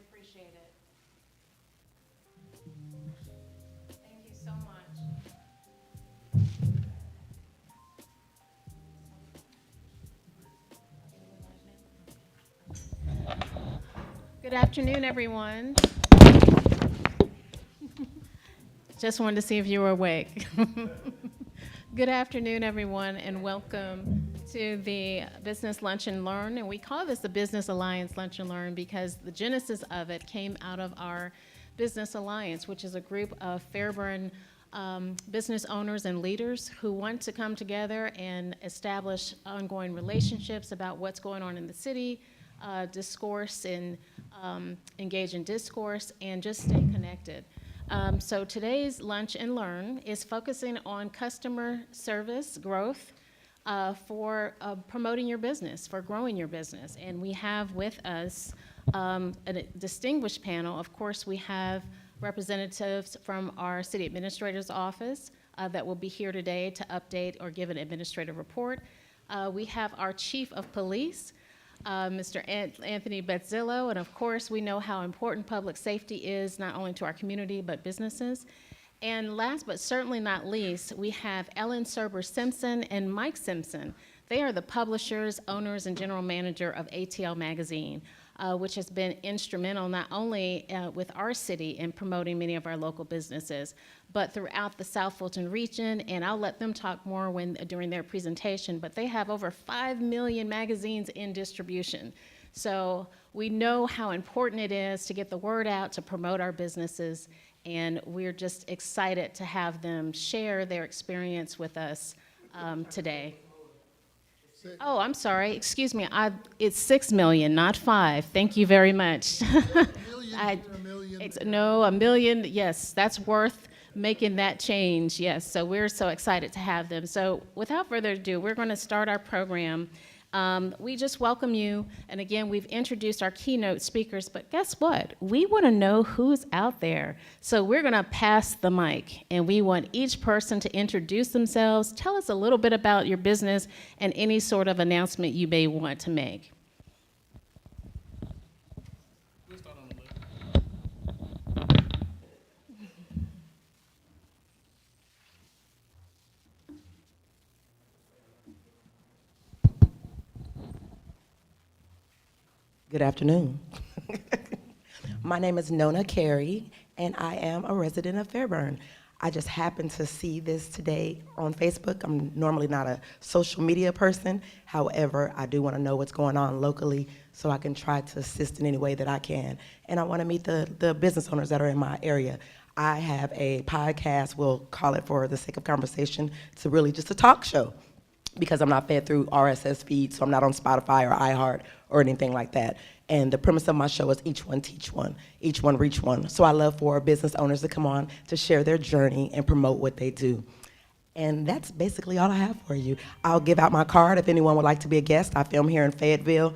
Appreciate it. Thank you so much. Good afternoon, everyone. Just wanted to see if you were awake. Good afternoon, everyone, and welcome to the Business Lunch and Learn. And we call this the Business Alliance Lunch and Learn because the genesis of it came out of our Business Alliance, which is a group of Fairburn business owners and leaders who want to come together and establish ongoing relationships about what's going on in the city, discourse and engage in discourse, and just stay connected. So today's Lunch and Learn is focusing on customer service growth for promoting your business, for growing your business. And we have with us a distinguished panel. Of course, we have representatives from our city administrator's office that will be here today to update or give an administrative report. We have our chief of police, Mr. Anthony Betzillo, and of course we know how important public safety is not only to our community but businesses. And last but certainly not least, we have Ellen Serber-Simpson and Mike Simpson. They are the publishers, owners, and general manager of ATL Magazine, which has been instrumental not only with our city in promoting many of our local businesses, but throughout the South Fulton region, and I'll let them talk more during their presentation, but they have over 5 million magazines in distribution. So we know how important it is to get the word out, to promote our businesses, and we're just excited to have them share their experience with us today. Oh, I'm sorry, excuse me, it's 6 million, not 5. Thank you very much. A million. No, 1 million, yes, that's worth making that change, yes. So we're so excited to have them. So without further ado, we're gonna start our program. We just welcome you, and again, we've introduced our keynote speakers, but guess what? We wanna know who's out there. So we're gonna pass the mic, and we want each person to introduce themselves, tell us a little bit about your business, and any sort of announcement you may want to make. We'll start on the left. Good afternoon. My name is Nona Carey, and I am a resident of Fairburn. I just happened to see this today on Facebook. I'm normally not a social media person. However, I do want to know what's going on locally so I can try to assist in any way that I can. And I want to meet the business owners that are in my area. I have a podcast, we'll call it for the sake of conversation, it's really just a talk show, because I'm not fed through RSS feed, so I'm not on Spotify or iHeart or anything like that. And the premise of my show is each one teach one, each one reach one. So I love for business owners to come on to share their journey and promote what they do. And that's basically all I have for you. I'll give out my card if anyone would like to be a guest. I film here in Fayetteville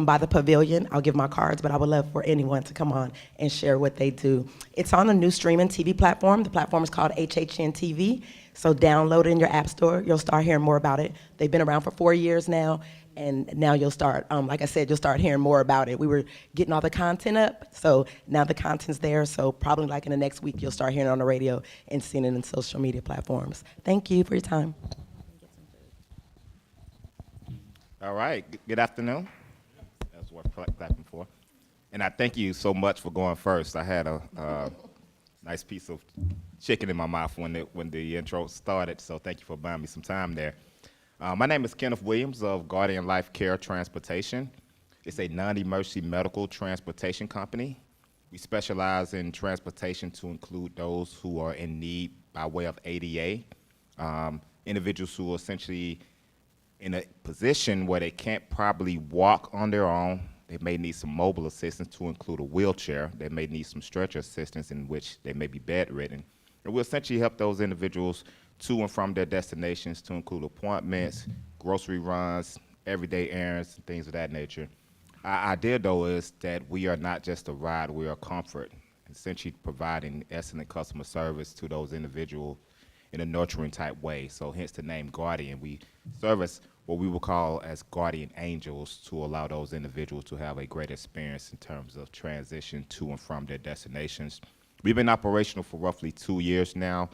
by the Pavilion. I'll give my cards, but I would love for anyone to come on and share what they do. It's on a new streaming TV platform. The platform is called HHN TV. So download it in your app store. You'll start hearing more about it. They've been around for 4 years now, and now you'll start, like I said, you'll start hearing more about it. We were getting all the content up, so now the content's there, so probably like in the next week, you'll start hearing it on the radio and seeing it in social media platforms. Thank you for your time. All right, good afternoon. That's what I'm clapping for. And I thank you so much for going first. I had a nice piece of chicken in my mouth when the intro started, so thank you for buying me some time there. My name is Kenneth Williams of Guardian Life Care Transportation. It's a non-emergency medical transportation company. We specialize in transportation to include those who are in need by way of ADA, individuals who are essentially in a position where they can't probably walk on their own. They may need some mobile assistance to include a wheelchair. They may need some stretcher assistance in which they may be bedridden. And we'll essentially help those individuals to and from their destinations to include appointments, grocery runs, everyday errands, and things of that nature. Our idea, though, is that we are not just a ride, we are comfort, essentially providing excellent customer service to those individuals in a nurturing type way. So hence the name Guardian. We service what we will call as guardian angels to allow those individuals to have a great experience in terms of transition to and from their destinations. We've been operational for roughly 2 years now.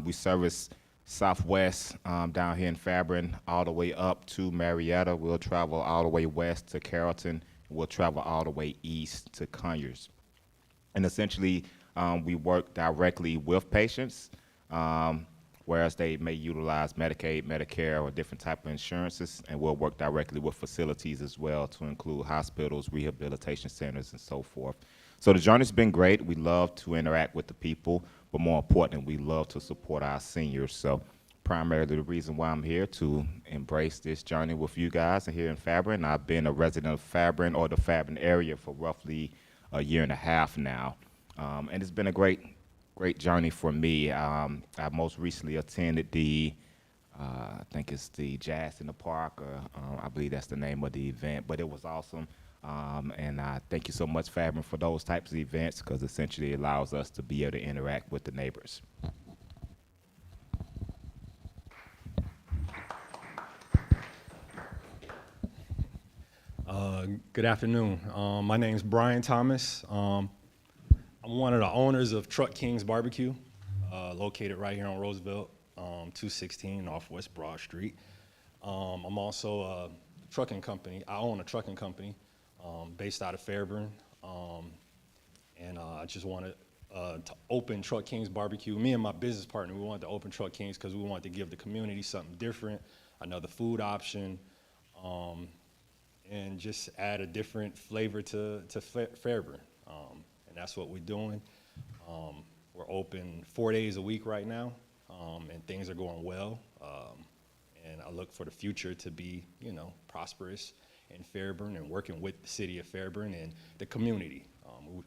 We service Southwest down here in Fairburn all the way up to Marietta. We'll travel all the way west to Carrollton. We'll travel all the way east to Conyers. And essentially, we work directly with patients, whereas they may utilize Medicaid, Medicare, or different type of insurances, and we'll work directly with facilities as well to include hospitals, rehabilitation centers, and so forth. So the journey's been great. We love to interact with the people, but more importantly, we love to support our seniors. So primarily the reason why I'm here to embrace this journey with you guys here in Fairburn. I've been a resident of Fairburn or the Fairburn area for roughly a year and a half now. And it's been a great journey for me. I most recently attended I think it's the Jazz in the Park, or I believe that's the name of the event, but it was awesome. And I thank you so much, Fairburn, for those types of events, because essentially it allows us to be able to interact with the neighbors. Good afternoon. My name is Brian Thomas. I'm one of the owners of Truck Kings Barbecue, located right here on Roosevelt, 216 off West Broad Street. I'm also a trucking company. I own a trucking company based out of Fairburn. And I just wanted to open Truck Kings Barbecue. Me and my business partner, we wanted to open Truck Kings because we wanted to give the community something different, another food option, and just add a different flavor to Fairburn. And that's what we're doing. We're open 4 days a week right now, and things are going well. And I look for the future to be, prosperous in Fairburn and working with the city of Fairburn and the community.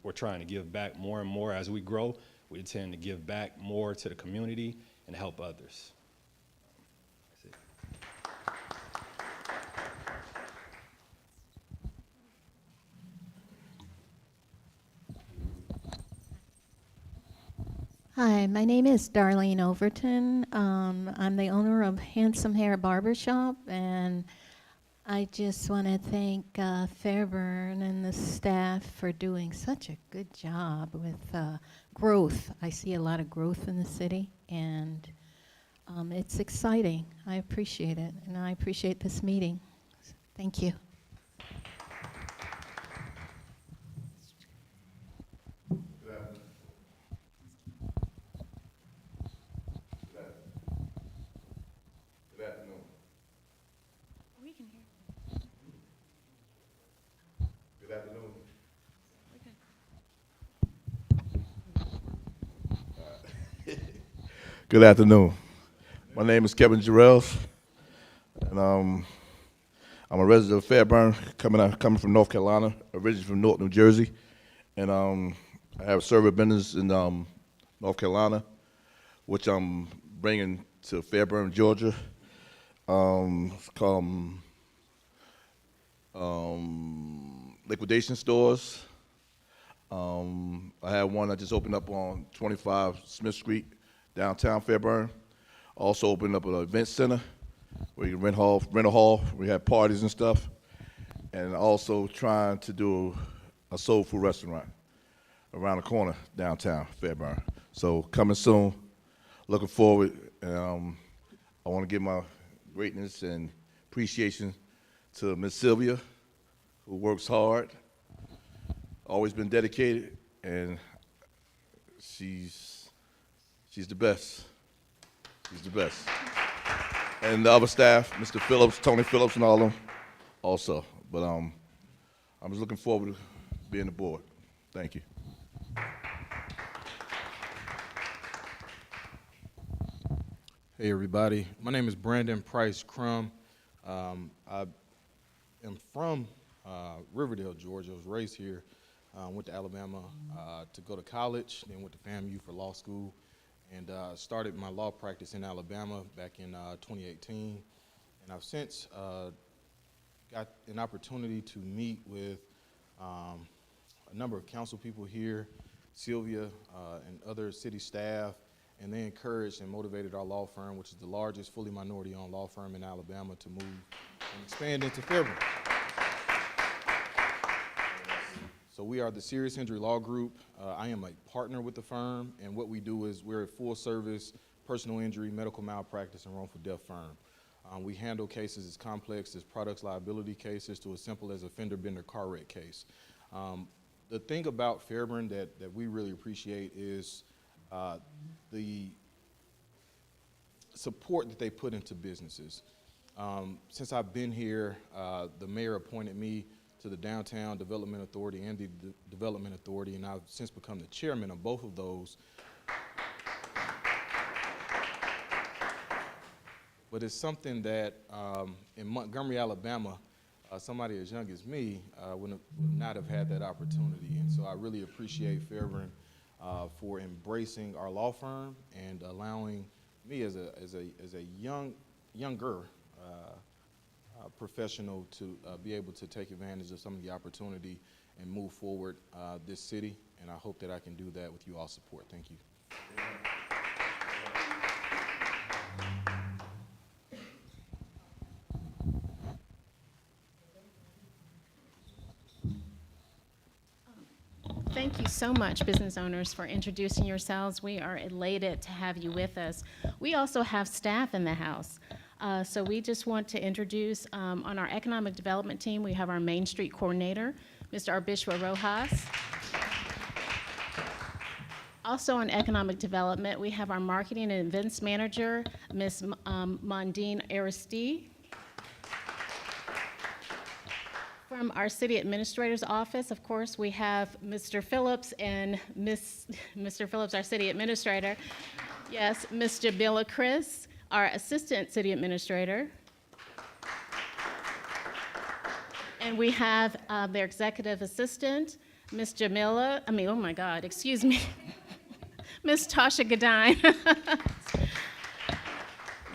We're trying to give back more and more as we grow. We intend to give back more to the community and help others. That's it. Hi, my name is Darlene Overton. I'm the owner of Handsome Hair Barbershop, and I just want to thank Fairburn and the staff for doing such a good job with growth. I see a lot of growth in the city, and it's exciting. I appreciate it, and I appreciate this meeting. Thank you. Good afternoon. My name is Kevin Jarrells, and I'm a resident of Fairburn, coming from North Carolina, originally from Newark, New Jersey, and I have a service business in North Carolina, which I'm bringing to Fairburn, Georgia. It's called liquidation stores. I have one that just opened up on 25 Smith Street, downtown Fairburn. Also opened up an event center where you can rent a hall. We have parties and stuff. And also trying to do a soul food restaurant around the corner downtown Fairburn. So coming soon. Looking forward. I want to give my greatness and appreciation to Miss Sylvia, who works hard, always been dedicated, and she's the best. She's the best. And the other staff, Mr. Phillips, Tony Phillips, and all of them, also. But I'm just looking forward to being aboard. Thank you. Hey everybody, my name is Brandon Price Crum. I am from Riverdale, Georgia. I was raised here, went to Alabama to go to college, then went to FAMU for law school, and started my law practice in Alabama back in 2018. And I've since got an opportunity to meet with a number of council people here, Sylvia and other city staff, and they encouraged and motivated our law firm, which is the largest fully minority-owned law firm in Alabama, to move and expand into Fairburn. So we are the Serious Injury Law Group. I am a partner with the firm, and what we do is we're a full-service personal injury, medical malpractice, and wrongful death firm. We handle cases as complex as products liability cases to as simple as a fender-bender car wreck case. The thing about Fairburn that we really appreciate is the support that they put into businesses. Since I've been here, the mayor appointed me to the Downtown Development Authority and the Development Authority, and I've since become the chairman of both of those. But it's something that in Montgomery, Alabama, somebody as young as me would not have had that opportunity. And so I really appreciate Fairburn for embracing our law firm and allowing me as a younger professional to be able to take advantage of some of the opportunity and move forward this city. And I hope that I can do that with you all support. Thank you. Thank you so much, business owners, for introducing yourselves. We are elated to have you with us. We also have staff in the house. So we just want to introduce, on our economic development team, we have our Main Street coordinator, Mr. Arbishwa Rojas. Also on economic development, we have our marketing and events manager, Ms. Mondine Aristide. From our city administrator's office, of course, we have Mr. Phillips and Mr. Phillips, our city administrator. Yes, Ms. Jamila Chris, our assistant city administrator. And we have their executive assistant, Ms. Jamila, oh my God, excuse me, Ms. Tasha Gadine.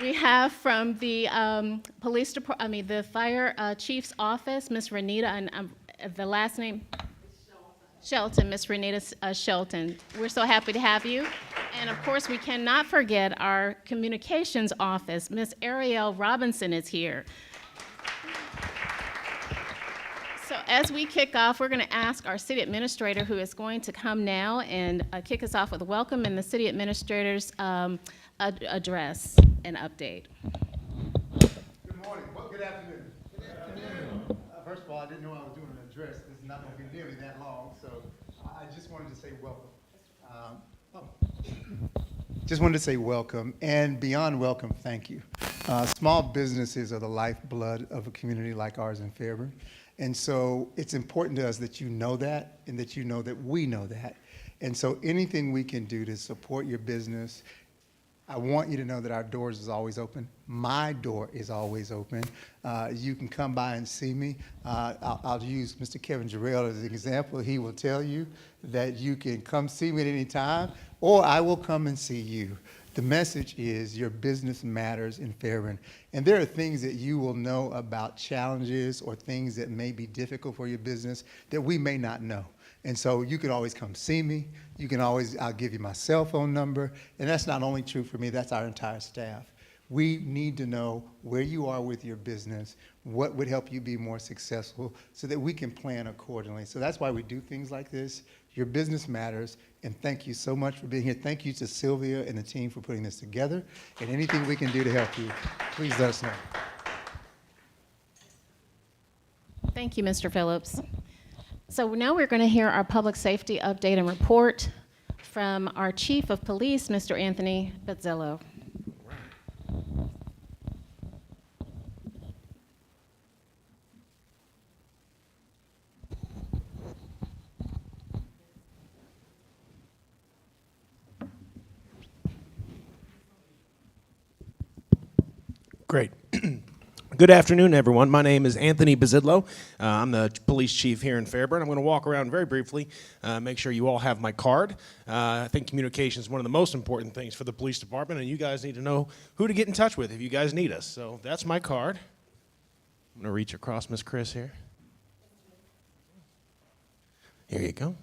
We have from the police department, the fire chief's office, Ms. Renita, and the last name? Shelton, Ms. Renita Shelton. We're so happy to have you. And of course, we cannot forget our communications office. Ms. Ariel Robinson is here. So as we kick off, we're going to ask our city administrator, who is going to come now and kick us off with a welcome and the city administrator's address and update. Good morning. Well, good afternoon. Good afternoon. First of all, I didn't know I was doing an address. This is not going to be nearly that long, so I just wanted to say welcome. Just wanted to say welcome, and beyond welcome, thank you. Small businesses are the lifeblood of a community like ours in Fairburn, and so it's important to us that you know that, and that you know that we know that. And so anything we can do to support your business, I want you to know that our doors is always open. My door is always open. You can come by and see me. I'll use Mr. Kevin Jarrell as an example. He will tell you that you can come see me at any time, or I will come and see you. The message is your business matters in Fairburn. And there are things that you will know about challenges or things that may be difficult for your business that we may not know. And so you can always come see me. You can always, I'll give you my cell phone number. And that's not only true for me, that's our entire staff. We need to know where you are with your business, what would help you be more successful so that we can plan accordingly. So that's why we do things like this. Your business matters, and thank you so much for being here. Thank you to Sylvia and the team for putting this together, and anything we can do to help you, please let us know. Thank you, Mr. Phillips. So now we're going to hear our public safety update and report from our Chief of Police, Mr. Anthony Bazzillo. Great. Good afternoon, everyone. My name is Anthony Bazzillo. I'm the police chief here in Fairburn. I'm going to walk around very briefly, make sure you all have my card. I think communication is one of the most important things for the police department, and you guys need to know who to get in touch with if you guys need us. So that's my card. I'm going to reach across Miss Chris here. Here you go.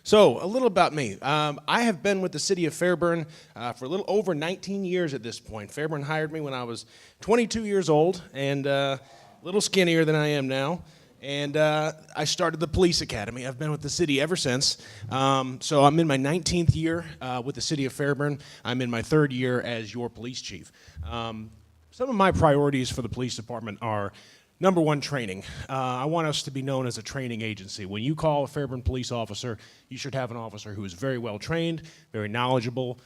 So, a little about me. I have been with the city of Fairburn for a little over 19 years at this point. Fairburn hired me when I was 22 years old and a little skinnier than I am now. And I started the police academy. I've been with the city ever since. So I'm in my 19th year with the city of Fairburn. I'm in my 3rd year as your police chief. Some of my priorities for the police department are number one, training. I want us to be known as a training agency. When you call a Fairburn police officer, you should have an officer who is very well trained, very knowledgeable,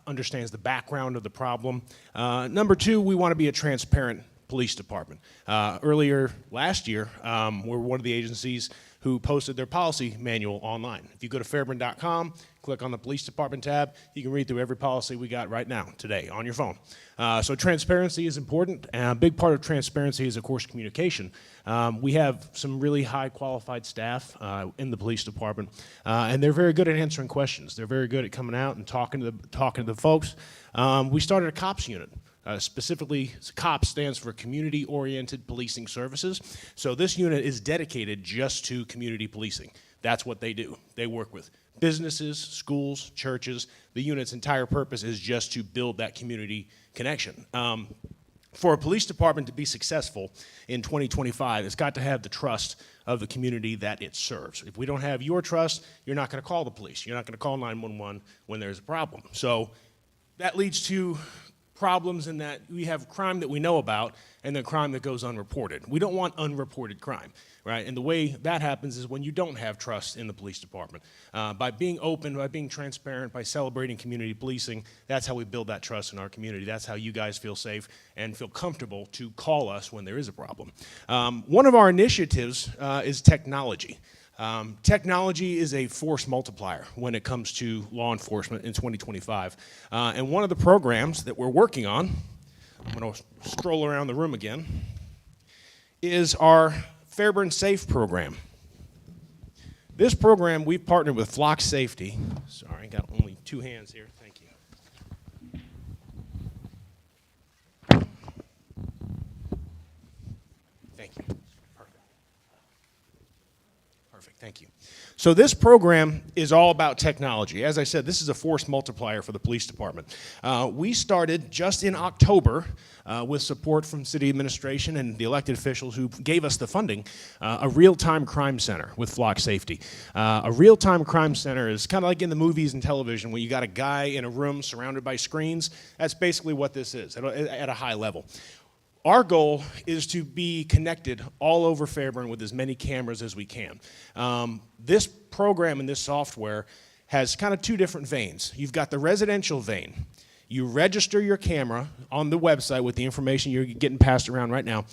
understands the background of the problem. Number two, we want to be a transparent police department. Earlier last year, we're one of the agencies who posted their policy manual online. If you go to fairburn.com, click on the police department tab, you can read through every policy we got right now, today, on your phone. So transparency is important, and a big part of transparency is, of course, communication. We have some really high qualified staff in the police department, and they're very good at answering questions. They're very good at coming out and talking to the folks. We started a COPS unit. Specifically, COPS stands for Community-Oriented Policing Services. So this unit is dedicated just to community policing. That's what they do. They work with businesses, schools, churches. The unit's entire purpose is just to build that community connection. For a police department to be successful in 2025, it's got to have the trust of the community that it serves. If we don't have your trust, you're not going to call the police. You're not going to call 911 when there's a problem. So that leads to problems in that we have crime that we know about and then crime that goes unreported. We don't want unreported crime, right? And the way that happens is when you don't have trust in the police department. By being open, by being transparent, by celebrating community policing, that's how we build that trust in our community. That's how you guys feel safe and feel comfortable to call us when there is a problem. One of our initiatives is technology. Technology is a force multiplier when it comes to law enforcement in 2025. And one of the programs that we're working on, I'm going to stroll around the room again, is our Fairburn Safe program. This program, we've partnered with Flock Safety. Sorry, I got only 2 hands here. Thank you. Thank you. Perfect, thank you. So this program is all about technology. As I said, this is a force multiplier for the police department. We started just in October with support from city administration and the elected officials who gave us the funding, a real-time crime center with Flock Safety. A real-time crime center is kind of like in the movies and television where you got a guy in a room surrounded by screens. That's basically what this is at a high level. Our goal is to be connected all over Fairburn with as many cameras as we can. This program and this software has kind of 2 different veins. You've got the residential vein. You register your camera on the website with the information you're getting passed around right now.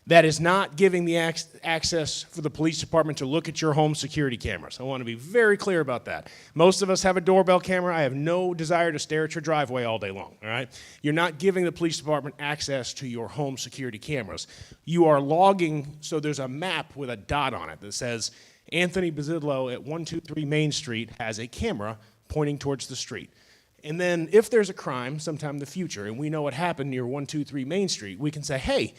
That is not giving the access for the police department to look at your home security cameras. I want to be very clear about that. Most of us have a doorbell camera. I have no desire to stare at your driveway all day long, all right? You're not giving the police department access to your home security cameras. You are logging, so there's a map with a dot on it that says, Anthony Bazzillo at 123 Main Street has a camera pointing towards the street. And then if there's a crime sometime in the future and we know what happened near 123 Main Street, we can say, hey,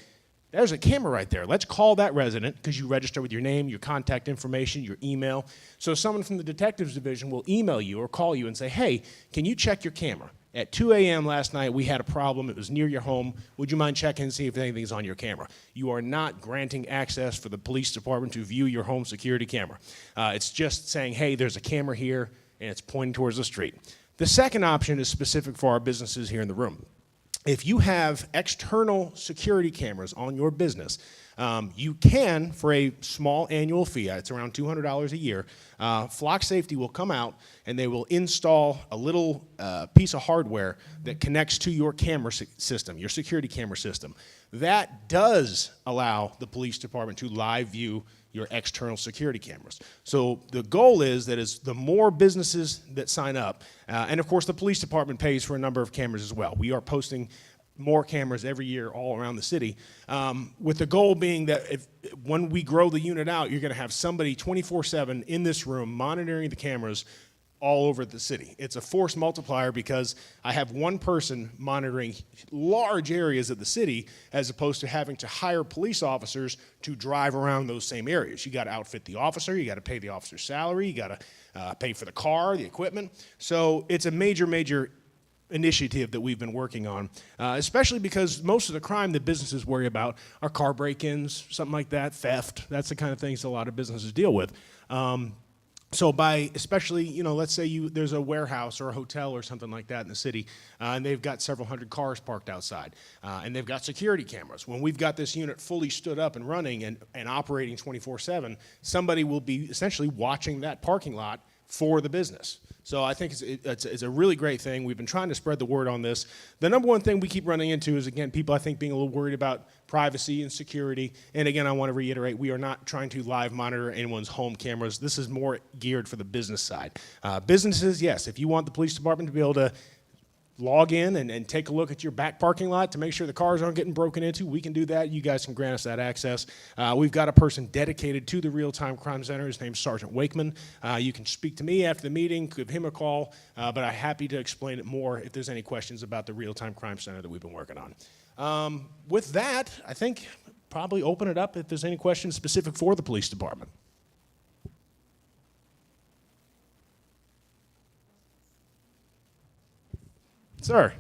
there's a camera right there. Let's call that resident, because you register with your name, your contact information, your email. So someone from the detectives division will email you or call you and say, hey, can you check your camera? At 2 a.m. last night, we had a problem. It was near your home. Would you mind checking and see if anything's on your camera? You are not granting access for the police department to view your home security camera. It's just saying, hey, there's a camera here, and it's pointing towards the street. The second option is specific for our businesses here in the room. If you have external security cameras on your business, you can, for a small annual fee, it's around $200 a year, Flock Safety will come out and they will install a little piece of hardware that connects to your camera system, your security camera system. That does allow the police department to live view your external security cameras. So the goal is that as the more businesses that sign up, and of course the police department pays for a number of cameras as well. We are posting more cameras every year all around the city, with the goal being that when we grow the unit out, you're gonna have somebody 24/7 in this room monitoring the cameras all over the city. It's a force multiplier because I have one person monitoring large areas of the city as opposed to having to hire police officers to drive around those same areas. You got to outfit the officer, you got to pay the officer's salary, you got to pay for the car, the equipment. So it's a major initiative that we've been working on, especially because most of the crime that businesses worry about are car break-ins, something like that, theft. That's the kind of things a lot of businesses deal with. So by, especially, let's say there's a warehouse or a hotel or something like that in the city, and they've got several hundred cars parked outside, and they've got security cameras. When we've got this unit fully stood up and running and operating 24/7, somebody will be essentially watching that parking lot for the business. So I think it's a really great thing. We've been trying to spread the word on this. The number one thing we keep running into is, again, people, I think, being a little worried about privacy and security. And again, I want to reiterate, we are not trying to live monitor anyone's home cameras. This is more geared for the business side. Businesses, yes, if you want the police department to be able to log in and take a look at your back parking lot to make sure the cars aren't getting broken into, we can do that. You guys can grant us that access. We've got a person dedicated to the Real-Time Crime Center. His name's Sergeant Wakeman. You can speak to me after the meeting, give him a call, but I'm happy to explain it more if there's any questions about the Real-Time Crime Center that we've been working on. With that, I think probably open it up if there's any questions specific for the police department. Sir.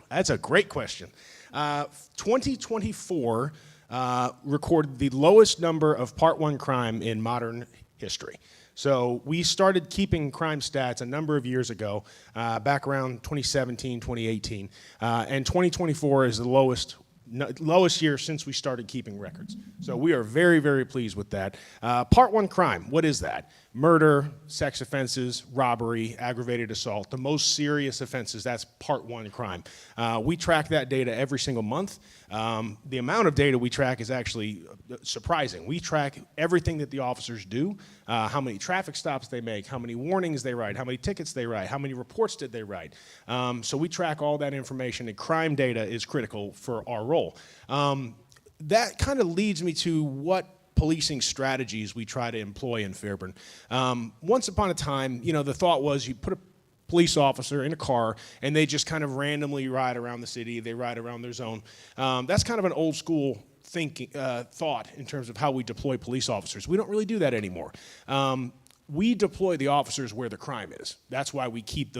That's a great question. 2024 recorded the lowest number of Part 1 crime in modern history. So we started keeping crime stats a number of years ago, back around 2017, 2018, and 2024 is the lowest year since we started keeping records. So we are very pleased with that. Part 1 crime, what is that? Murder, sex offenses, robbery, aggravated assault, the most serious offenses, that's Part 1 crime. We track that data every single month. The amount of data we track is actually surprising. We track everything that the officers do, how many traffic stops they make, how many warnings they write, how many tickets they write, how many reports did they write. So we track all that information, and crime data is critical for our role. That kind of leads me to what policing strategies we try to employ in Fairburn. Once upon a time, the thought was you put a police officer in a car and they just kind of randomly ride around the city, they ride around their zone. That's kind of an old school thought in terms of how we deploy police officers. We don't really do that anymore. We deploy the officers where the crime is. That's why we keep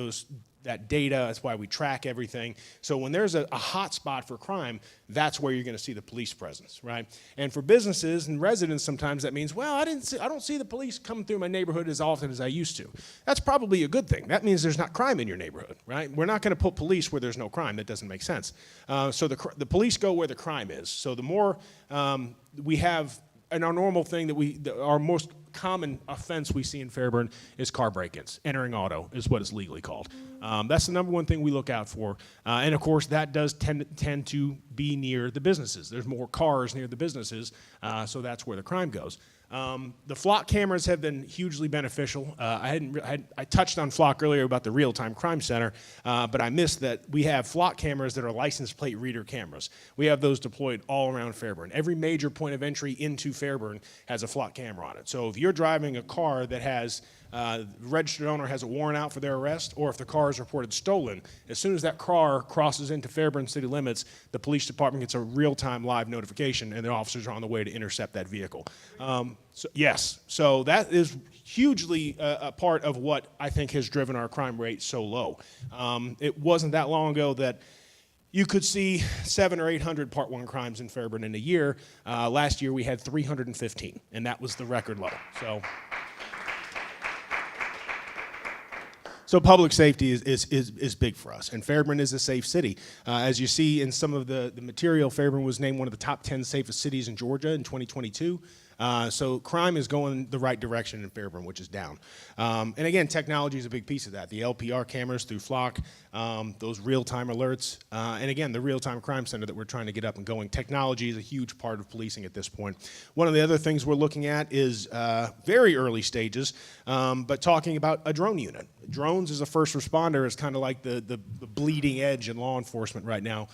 that data. That's why we track everything. So when there's a hot spot for crime, that's where you're going to see the police presence, right? And for businesses and residents, sometimes that means, well, I don't see the police coming through my neighborhood as often as I used to. That's probably a good thing. That means there's not crime in your neighborhood, right? We're not going to put police where there's no crime. That doesn't make sense. So the police go where the crime is. So the more we have. And our normal thing our most common offense we see in Fairburn is car break-ins. Entering auto is what it's legally called. That's the number one thing we look out for. And of course, that does tend to be near the businesses. There's more cars near the businesses, so that's where the crime goes. The Flock cameras have been hugely beneficial. I touched on Flock earlier about the Real-Time Crime Center, but I missed that we have Flock cameras that are license plate reader cameras. We have those deployed all around Fairburn. Every major point of entry into Fairburn has a Flock camera on it. So if you're you're driving a car that has registered owner has a warrant out for their arrest, or if the car is reported stolen, as soon as that car crosses into Fairburn city limits, the police department gets a real-time live notification, and their officers are on the way to intercept that vehicle. So that is hugely a part of what I think has driven our crime rate so low. It wasn't that long ago that you could see 700 or 800 Part 1 crimes in Fairburn in a year. Last year we had 315, and that was the record low. So public safety is big for us, and Fairburn is a safe city. As you see in some of the material, Fairburn was named one of the top 10 safest cities in Georgia in 2022. So crime is going the right direction in Fairburn, which is down. And again, technology is a big piece of that. The LPR cameras through Flock, those real-time alerts, and again, the real-time crime center that we're trying to get up and going. Technology is a huge part of policing at this point. One of the other things we're looking at is very early stages, but talking about a drone unit. Drones as a first responder is kind of like the bleeding edge in law enforcement right now,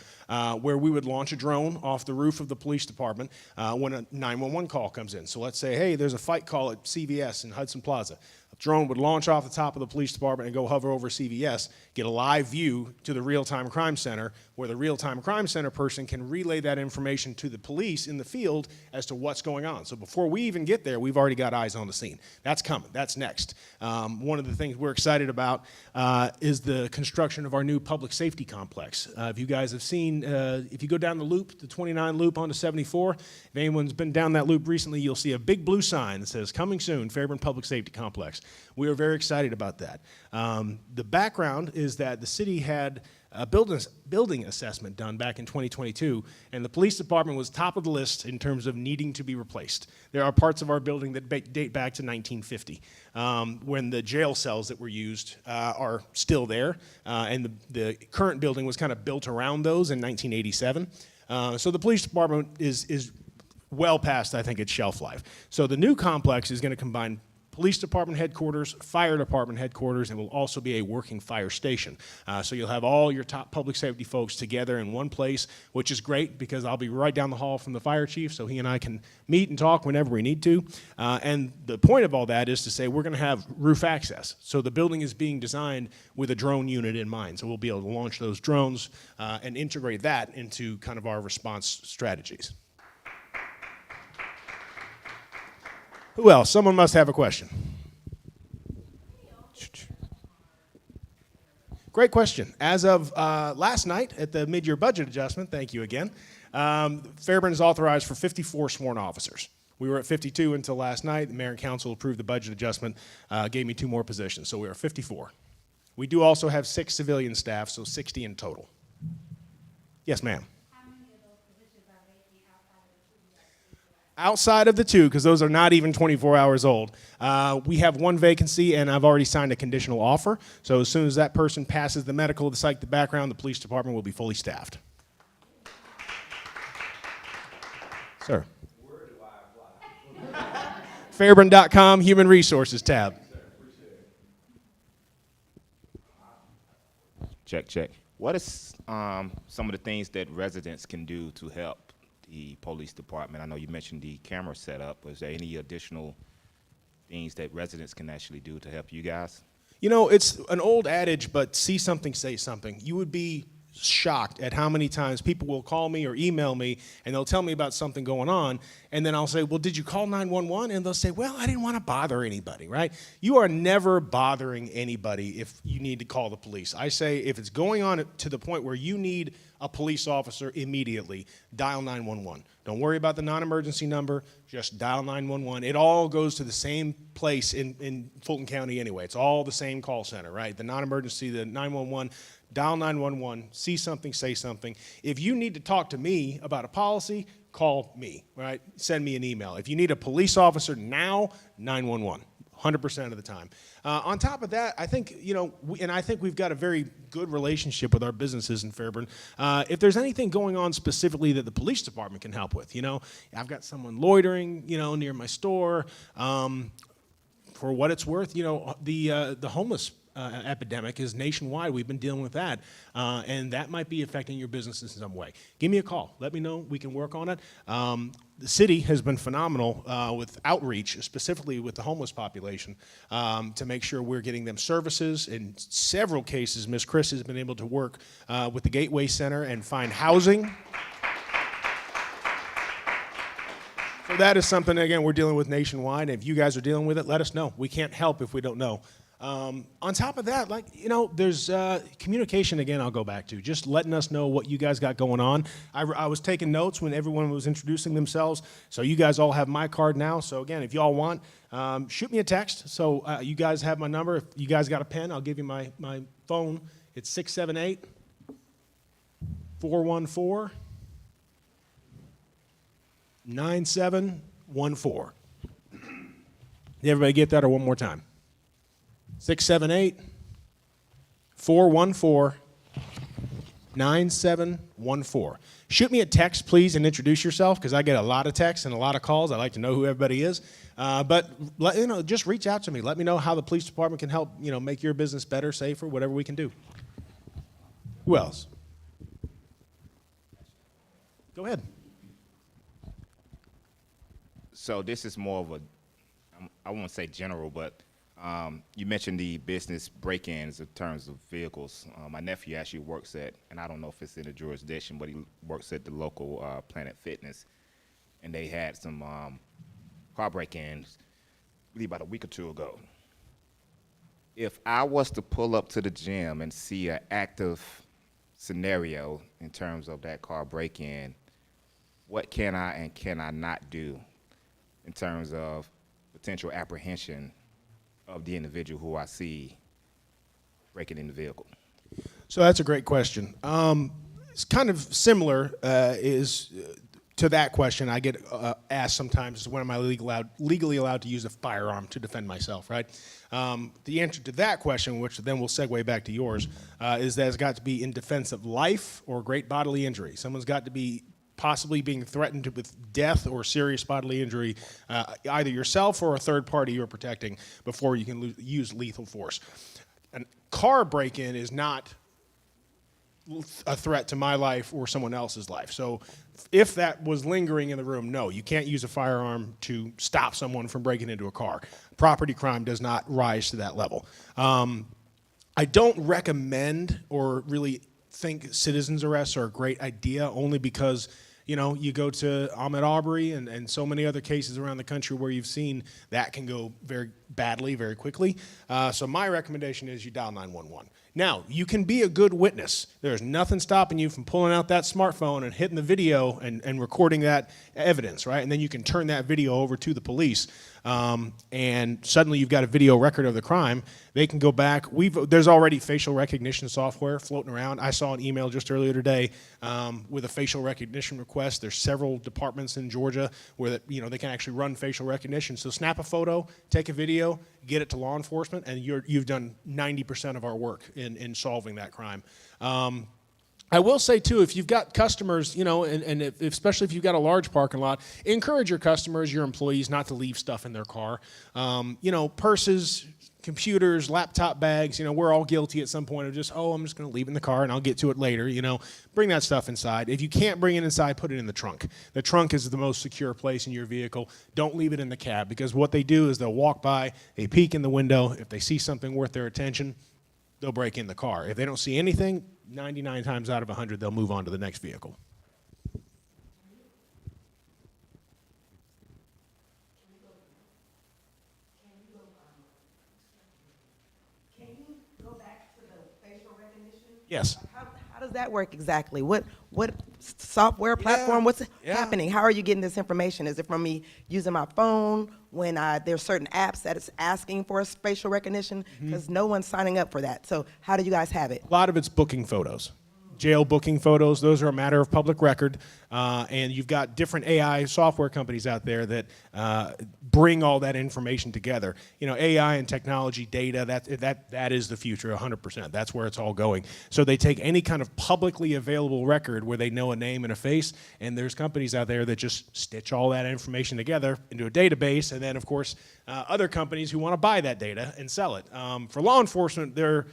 where we would launch a drone off the roof of the police department when a 911 call comes in. So let's say, hey, there's a fight call at CVS in Hudson Plaza. A drone would launch off the top of the police department and go hover over CVS, get a live view to the real-time crime center, where the real-time crime center person can relay that information to the police in the field as to what's going on. So before we even get there, we've already got eyes on the scene. That's coming. That's next. One of the things we're excited about is the construction of our new public safety complex. If you guys have seen, if you go down the loop, the 29 loop onto 74, if anyone's been down that loop recently, you'll see a big blue sign that says, "Coming soon, Fairburn Public Safety Complex." We are very excited about that. The background is that the city had a building assessment done back in 2022, and the police department was top of the list in terms of needing to be replaced. There are parts of our building that date back to 1950, when the jail cells that were used are still there, and the current building was kind of built around those in 1987. So the police department is well past, I think, its shelf life. So the new complex is going to combine police department headquarters, fire department headquarters, and will also be a working fire station. So you'll have all your top public safety folks together in one place, which is great because I'll be right down the hall from the fire chief, so he and I can meet and talk whenever we need to. And the point of all that is to say we're going to have roof access. So the building is being designed with a drone unit in mind. So we'll be able to launch those drones and integrate that into kind of our response strategies. Who else? Someone must have a question. Great question. As of last night at the mid-year budget adjustment, thank you again, Fairburn is authorized for 54 sworn officers. We were at 52 until last night. The mayor and council approved the budget adjustment, gave me 2 more positions, so we are 54. We do also have 6 civilian staff, so 60 in total. Yes, ma'am. Outside of the 2, because those are not even 24 hours old, we have 1 vacancy, and I've already signed a conditional offer. So as soon as that person passes the medical, the psych, the background, the police department will be fully staffed. Sir. Where do I apply? Fairburn.com, Human Resources tab. Check, check. What is some of the things that residents can do to help the police department? I know you mentioned the camera setup. Is there any additional things that residents can actually do to help you guys? You know, it's an old adage, but see something, say something. You would be shocked at how many times people will call me or email me, and they'll tell me about something going on, and then I'll say, well, did you call 911? And they'll say, well, I didn't want to bother anybody, right? You are never bothering anybody if you need to call the police. I say if it's going on to the point where you need a police officer immediately, dial 911. Don't worry about the non-emergency number, just dial 911. It all goes to the same place in Fulton County anyway. It's all the same call center, right? The non-emergency, the 911, dial 911, see something, say something. If you need to talk to me about a policy, call me, right? Send me an email. If you need a police officer now, 911. 100% of the time. On top of that, I think, you know, I think we've got a very good relationship with our businesses in Fairburn. If there's anything going on specifically that the police department can help with, you know, I've got someone loitering, you know, near my store. For what it's worth, you know, the homeless epidemic is nationwide. We've been dealing with that, and that might be affecting your business in some way. Give me a call. Let me know. We can work on it. The city has been phenomenal with outreach, specifically with the homeless population, to make sure we're getting them services. In several cases, Ms. Chris has been able to work with the Gateway Center and find housing. So that is something, again, we're dealing with nationwide. If you guys are dealing with it, let us know. We can't help if we don't know. On top of that, there's communication, again, I'll go back to. Just letting us know what you guys got going on. I was taking notes when everyone was introducing themselves, so you guys all have my card now. So again, if you all want, shoot me a text. So you guys have my number. If you guys got a pen, I'll give you my phone. It's 678-414-9714. Did everybody get that, or one more time? 678-414-9714. Shoot me a text, please, and introduce yourself, because I get a lot of texts and a lot of calls. I like to know who everybody is. But just reach out to me. Let me know how the police department can help make your business better, safer, whatever we can do. Who else? Go ahead. So this is more of a, I won't say general, but you mentioned the business break-ins in terms of vehicles. My nephew actually works at, and I don't know if it's in the jurisdiction, but he works at the local Planet Fitness, and they had some car break-ins, really about a week or two ago. If I was to pull up to the gym and see an active scenario in terms of that car break-in, what can I and can I not do in terms of potential apprehension of the individual who I see breaking in the vehicle? So that's a great question. It's kind of similar to that question. I get asked sometimes, when am I legally allowed to use a firearm to defend myself, right? The answer to that question, which then will segue back to yours, is that it's got to be in defense of life or great bodily injury. Someone's got to be possibly being threatened with death or serious bodily injury, either yourself or a third party you're protecting, before you can use lethal force. A car break-in is not a threat to my life or someone else's life. So if that was lingering in the room, no, you can't use a firearm to stop someone from breaking into a car. Property crime does not rise to that level. I don't recommend or really think citizens arrests are a great idea, only because you go to Ahmaud Arbery and so many other cases around the country where you've seen that can go very badly very quickly. So my recommendation is you dial 911. Now, you can be a good witness. There's nothing stopping you from pulling out that smartphone and hitting the video and recording that evidence, right? And then you can turn that video over to the police. And suddenly you've got a video record of the crime. They can go back. There's already facial recognition software floating around. I saw an email just earlier today with a facial recognition request. There's several departments in Georgia where they can actually run facial recognition. So snap a photo, take a video, get it to law enforcement, and you've done 90% of our work in solving that crime. I will say, too, if you've got customers, especially if you've got a large parking lot, encourage your customers, your employees, not to leave stuff in their car. Purses, computers, laptop bags, we're all guilty at some point of just, I'm just going to leave it in the car and I'll get to it later, Bring that stuff inside. If you can't bring it inside, put it in the trunk. The trunk is the most secure place in your vehicle. Don't leave it in the cab, because what they do is they'll walk by, they peek in the window. If they see something worth their attention, they'll break in the car. If they don't see anything, 99 times out of 100, they'll move on to the next vehicle. Can you go back to the facial recognition? Yes. How does that work exactly? What software platform? What's happening? How are you getting this information? Is it from me using my phone when there's certain apps that it's asking for facial recognition? Because no one's signing up for that. So how do you guys have it? A lot of it's booking photos. Jail booking photos, those are a matter of public record, and you've got different AI software companies out there that bring all that information together. AI and technology, data, that is the future, 100%. That's where it's all going. So they take any kind of publicly available record where they know a name and a face, and there's companies out there that just stitch all that information together into a database, and then, of course, other companies who want to buy that data and sell it. For law enforcement, they're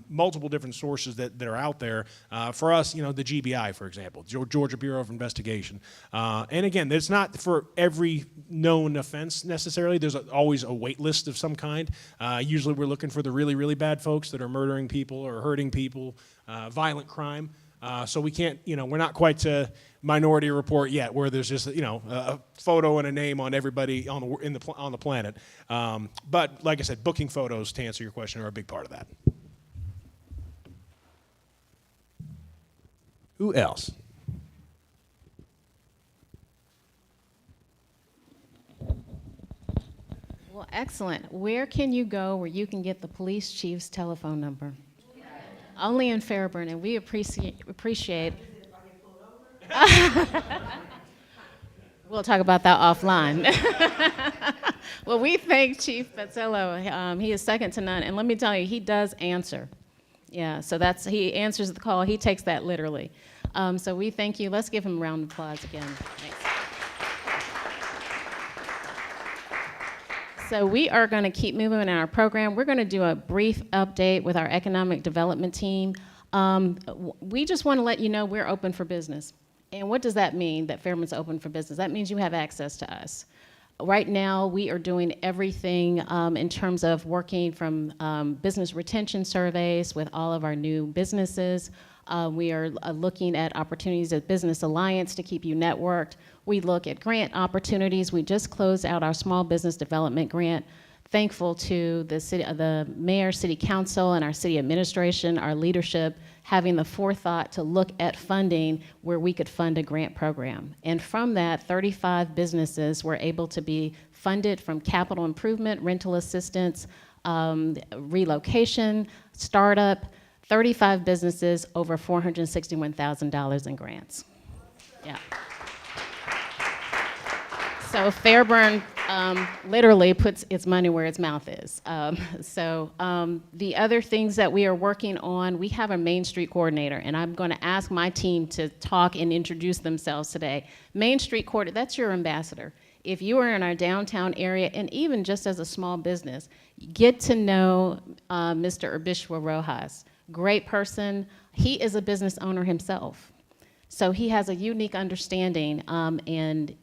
multiple different sources that are out there. For us, the GBI, for example, Georgia Bureau of Investigation. And again, it's not for every known offense necessarily. There's always a wait list of some kind. Usually we're looking for the really, really bad folks that are murdering people or hurting people, violent crime. So we can't, we're not quite to Minority Report yet, where there's just, a photo and a name on everybody on the planet. But like I said, booking photos, to answer your question, are a big part of that. Who else? Well, excellent. Where can you go where you can get the police chief's telephone number? Only in Fairburn, and we appreciate. We'll talk about that offline. Well, we thank Chief Petzillo. He is second to none, and let me tell you, he does answer. Yeah, so he answers the call. He takes that literally. So we thank you. Let's give him a round of applause again. Thanks. So we are going to keep moving in our program. We're going to do a brief update with our economic development team. We just want to let you know we're open for business. And what does that mean, that Fairburn's open for business? That means you have access to us. Right now, we are doing everything in terms of working from business retention surveys with all of our new businesses. We are looking at opportunities at Business Alliance to keep you networked. We look at grant opportunities. We just closed out our small business development grant. Thankful to the mayor, city council, and our city administration, our leadership, having the forethought to look at funding where we could fund a grant program. And from that, 35 businesses were able to be funded from capital improvement, rental assistance, relocation, startup, 35 businesses, over $461,000 in grants. Yeah. So Fairburn literally puts its money where its mouth is. The other things that we are working on, we have a Main Street coordinator, and I'm going to ask my team to talk and introduce themselves today. Main Street coordinator, that's your ambassador. If you are in our downtown area, and even just as a small business, get to know Mr. Urbishwa Rojas. Great person. He is a business owner himself. So he has a unique understanding and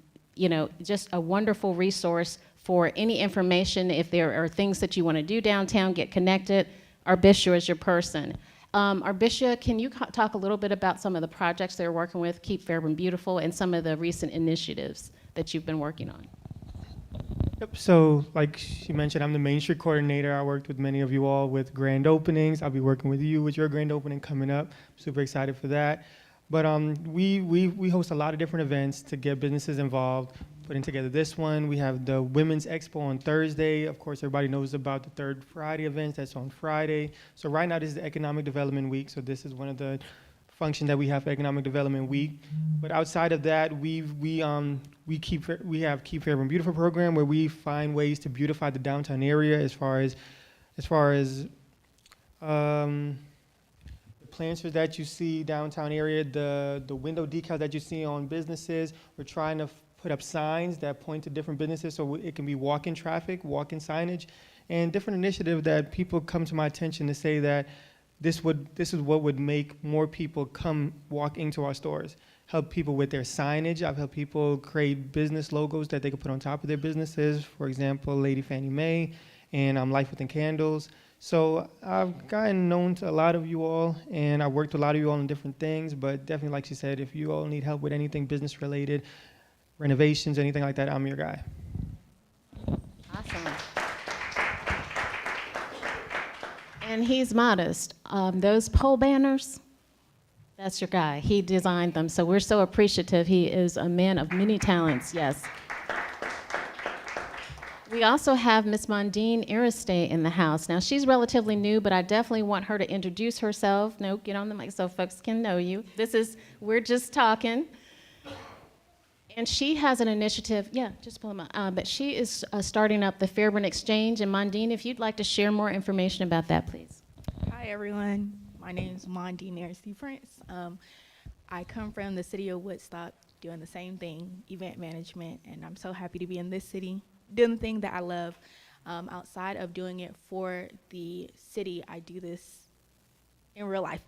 just a wonderful resource for any information. If there are things that you want to do downtown, get connected, Urbishwa is your person. Urbishwa, can you talk a little bit about some of the projects they're working with, Keep Fairburn Beautiful, and some of the recent initiatives that you've been working on? Yep, so like she mentioned, I'm the Main Street coordinator. I worked with many of you all with grand openings. I'll be working with you with your grand opening coming up. Super excited for that. But we host a lot of different events to get businesses involved, putting together this one. We have the Women's Expo on Thursday. Of course, everybody knows about the Third Friday events. That's on Friday. So right now, this is the Economic Development Week. So this is one of the functions that we have for Economic Development Week. But outside of that, we have Keep Fairburn Beautiful program, where we find ways to beautify the downtown area as far as planters that you see downtown area, the window decals that you see on businesses. We're trying to put up signs that point to different businesses so it can be walk-in traffic, walk-in signage, and different initiatives that people come to my attention to say that this is what would make more people come walk into our stores. Help people with their signage. I've helped people create business logos that they can put on top of their businesses. For example, Lady Fannie Mae and Life Within Candles. So I've gotten known to a lot of you all, and I've worked with a lot of you all on different things, but definitely, like she said, if you all need help with anything business related, renovations, anything like that, I'm your guy. Awesome. And he's modest. Those pole banners, that's your guy. He designed them, so we're so appreciative. He is a man of many talents, yes. We also have Miss Mondine Aristay in the house. Now, she's relatively new, but I definitely want her to introduce herself. No, get on the mic so folks can know you. We're just talking. And she has an initiative, just pull them up. But she is starting up the Fairburn Exchange. And Mondine, if you'd like to share more information about that, please. Hi, everyone. My name is Mondine Aristay Prince. I come from the city of Woodstock doing the same thing, event management, and I'm so happy to be in this city, doing the thing that I love. Outside of doing it for the city, I do this in real life.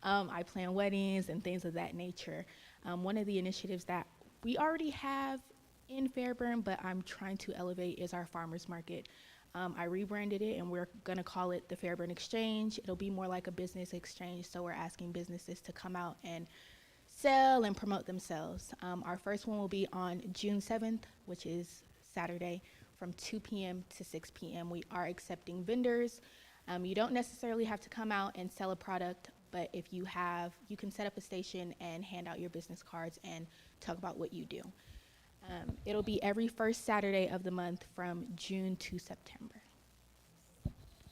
I plan weddings and things of that nature. One of the initiatives that we already have in Fairburn, but I'm trying to elevate, is our farmers market. I rebranded it, and we're going to call it the Fairburn Exchange. It'll be more like a business exchange, so we're asking businesses to come out and sell and promote themselves. Our first one will be on June 7th, which is Saturday, from 2 p.m. to 6 p.m. We are accepting vendors. You don't necessarily have to come out and sell a product, but if you have, you can set up a station and hand out your business cards and talk about what you do. It'll be every first Saturday of the month from June to September.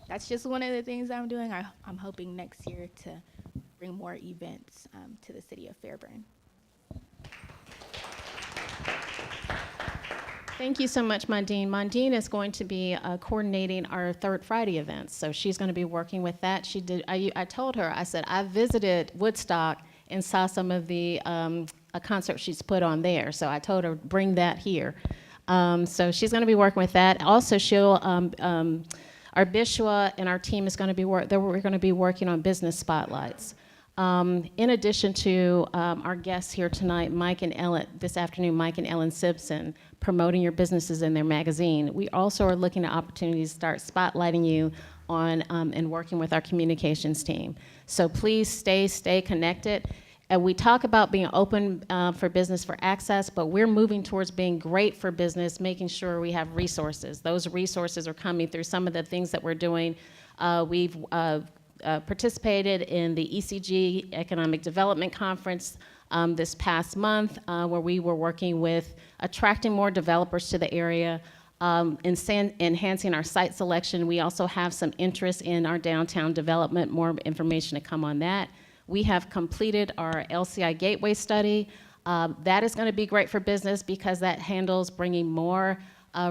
That's just one of the things I'm doing. I'm hoping next year to bring more events to the city of Fairburn. Thank you so much, Mondine. Mondine is going to be coordinating our Third Friday events, so she's going to be working with that. She did. I told her, I said, I visited Woodstock and saw some of the a concert she's put on there, so I told her, bring that here. So she's going to be working with that. Also, our Bishwa and our team is going to be we're going to be working on business spotlights. In addition to our guests here tonight, Mike and Ellen Simpson, promoting your businesses in their magazine, we also are looking at opportunities to start spotlighting you on and working with our communications team. So please stay connected. And we talk about being open for business for access, but we're moving towards being great for business, making sure we have resources. Those resources are coming through some of the things that we're doing. We've participated in the ECG Economic Development Conference this past month, where we were working with attracting more developers to the area, enhancing our site selection. We also have some interest in our downtown development, more information to come on that. We have completed our LCI Gateway study. That is going to be great for business because that handles bringing more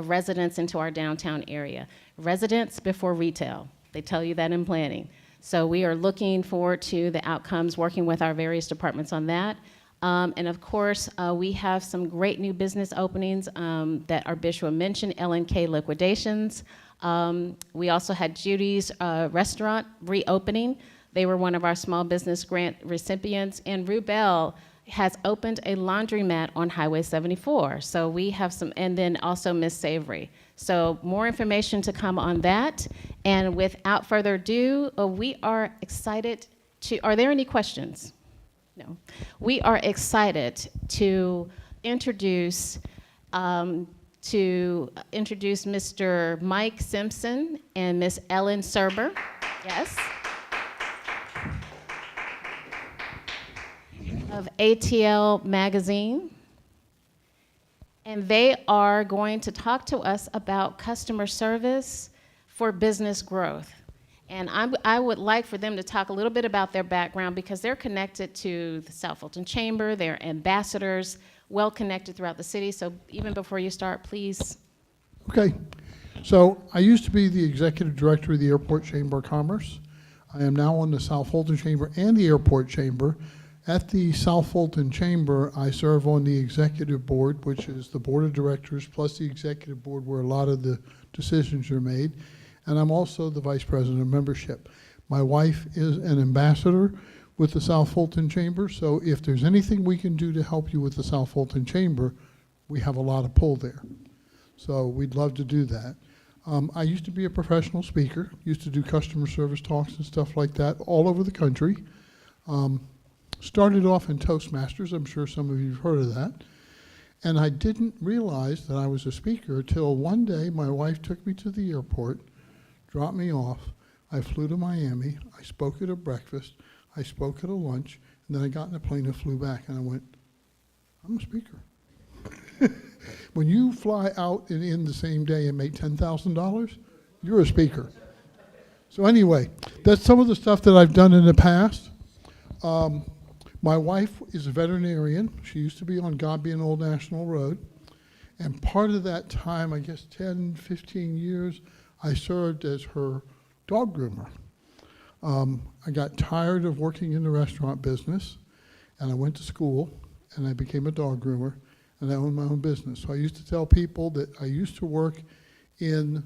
residents into our downtown area. Residents before retail. They tell you that in planning. So we are looking forward to the outcomes, working with our various departments on that. And of course, we have some great new business openings that our Bishop mentioned, L&K Liquidations. We also had Judy's Restaurant reopening. They were one of our small business grant recipients. And Rubel has opened a laundromat on Highway 74. So we have some, and then also Miss Savory. So more information to come on that. And without further ado, we are excited to, are there any questions? No. We are excited to introduce Mr. Mike Simpson and Miss Ellen Serber. Yes. Of ATL Magazine. And they are going to talk to us about customer service for business growth. And I would like for them to talk a little bit about their background because they're connected to the South Fulton Chamber, they're ambassadors, well connected throughout the city. So even before you start, please. Okay, so I used to be the executive director of the Airport Chamber of Commerce. I am now on the South Fulton Chamber and the Airport Chamber. At the South Fulton Chamber, I serve on the executive board, which is the board of directors plus the executive board where a lot of the decisions are made. And I'm also the vice president of membership. My wife is an ambassador with the South Fulton Chamber, so if there's anything we can do to help you with the South Fulton Chamber, we have a lot of pull there. So we'd love to do that. I used to be a professional speaker, used to do customer service talks and stuff like that all over the country. Started off in Toastmasters, I'm sure some of you have heard of that. And I didn't realize that I was a speaker until one day my wife took me to the airport, dropped me off. I flew to Miami. I spoke at a breakfast. I spoke at a lunch. And then I got in a plane and flew back. And I went, I'm a speaker. When you fly out and in the same day and make $10,000, you're a speaker. So anyway, that's some of the stuff that I've done in the past. My wife is a veterinarian. She used to be on Godby and Old National Road. And part of that time, I guess 10, 15 years, I served as her dog groomer. I got tired of working in the restaurant business, and I went to school, and I became a dog groomer, and I owned my own business. So I used to tell people that I used to work in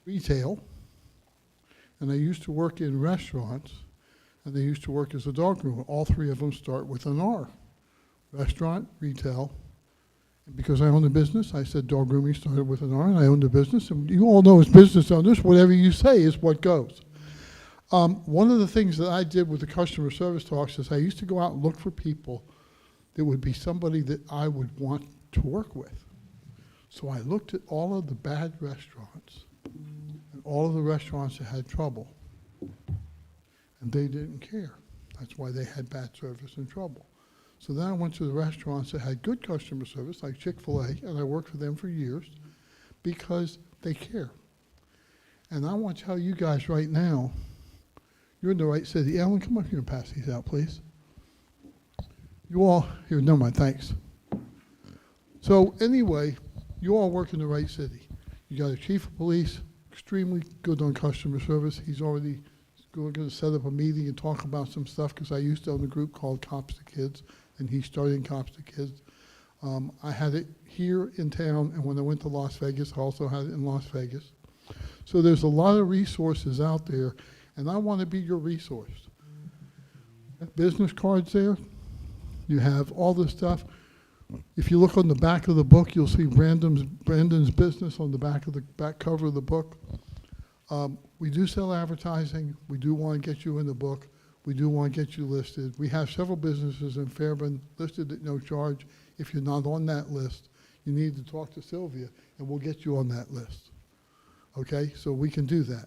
retail, and they used to work in restaurants, and they used to work as a dog groomer. All three of them start with an R. Restaurant, retail. And because I own the business, I said dog grooming started with an R, and I own the business. And you all know as business owners, whatever you say is what goes. One of the things that I did with the customer service talks is I used to go out and look for people that would be somebody that I would want to work with. So I looked at all of the bad restaurants and all of the restaurants that had trouble, and they didn't care. That's why they had bad service and trouble. So then I went to the restaurants that had good customer service, like Chick-fil-A, and I worked for them for years because they care. And I want to tell you guys right now, you're in the right city. Ellen, come up here and pass these out, please. You all, here, never mind, thanks. So anyway, you all work in the right city. You got a chief of police, extremely good on customer service. He's already going to set up a meeting and talk about some stuff because I used to own a group called Cops to Kids, and he's starting Cops to Kids. I had it here in town, and when I went to Las Vegas, I also had it in Las Vegas. So there's a lot of resources out there, and I want to be your resource. Business cards there. You have all this stuff. If you look on the back of the book, you'll see Brandon's business on the back of the back cover of the book. We do sell advertising. We do want to get you in the book. We do want to get you listed. We have several businesses in Fairburn listed at no charge. If you're not on that list, you need to talk to Sylvia, and we'll get you on that list. Okay, so we can do that.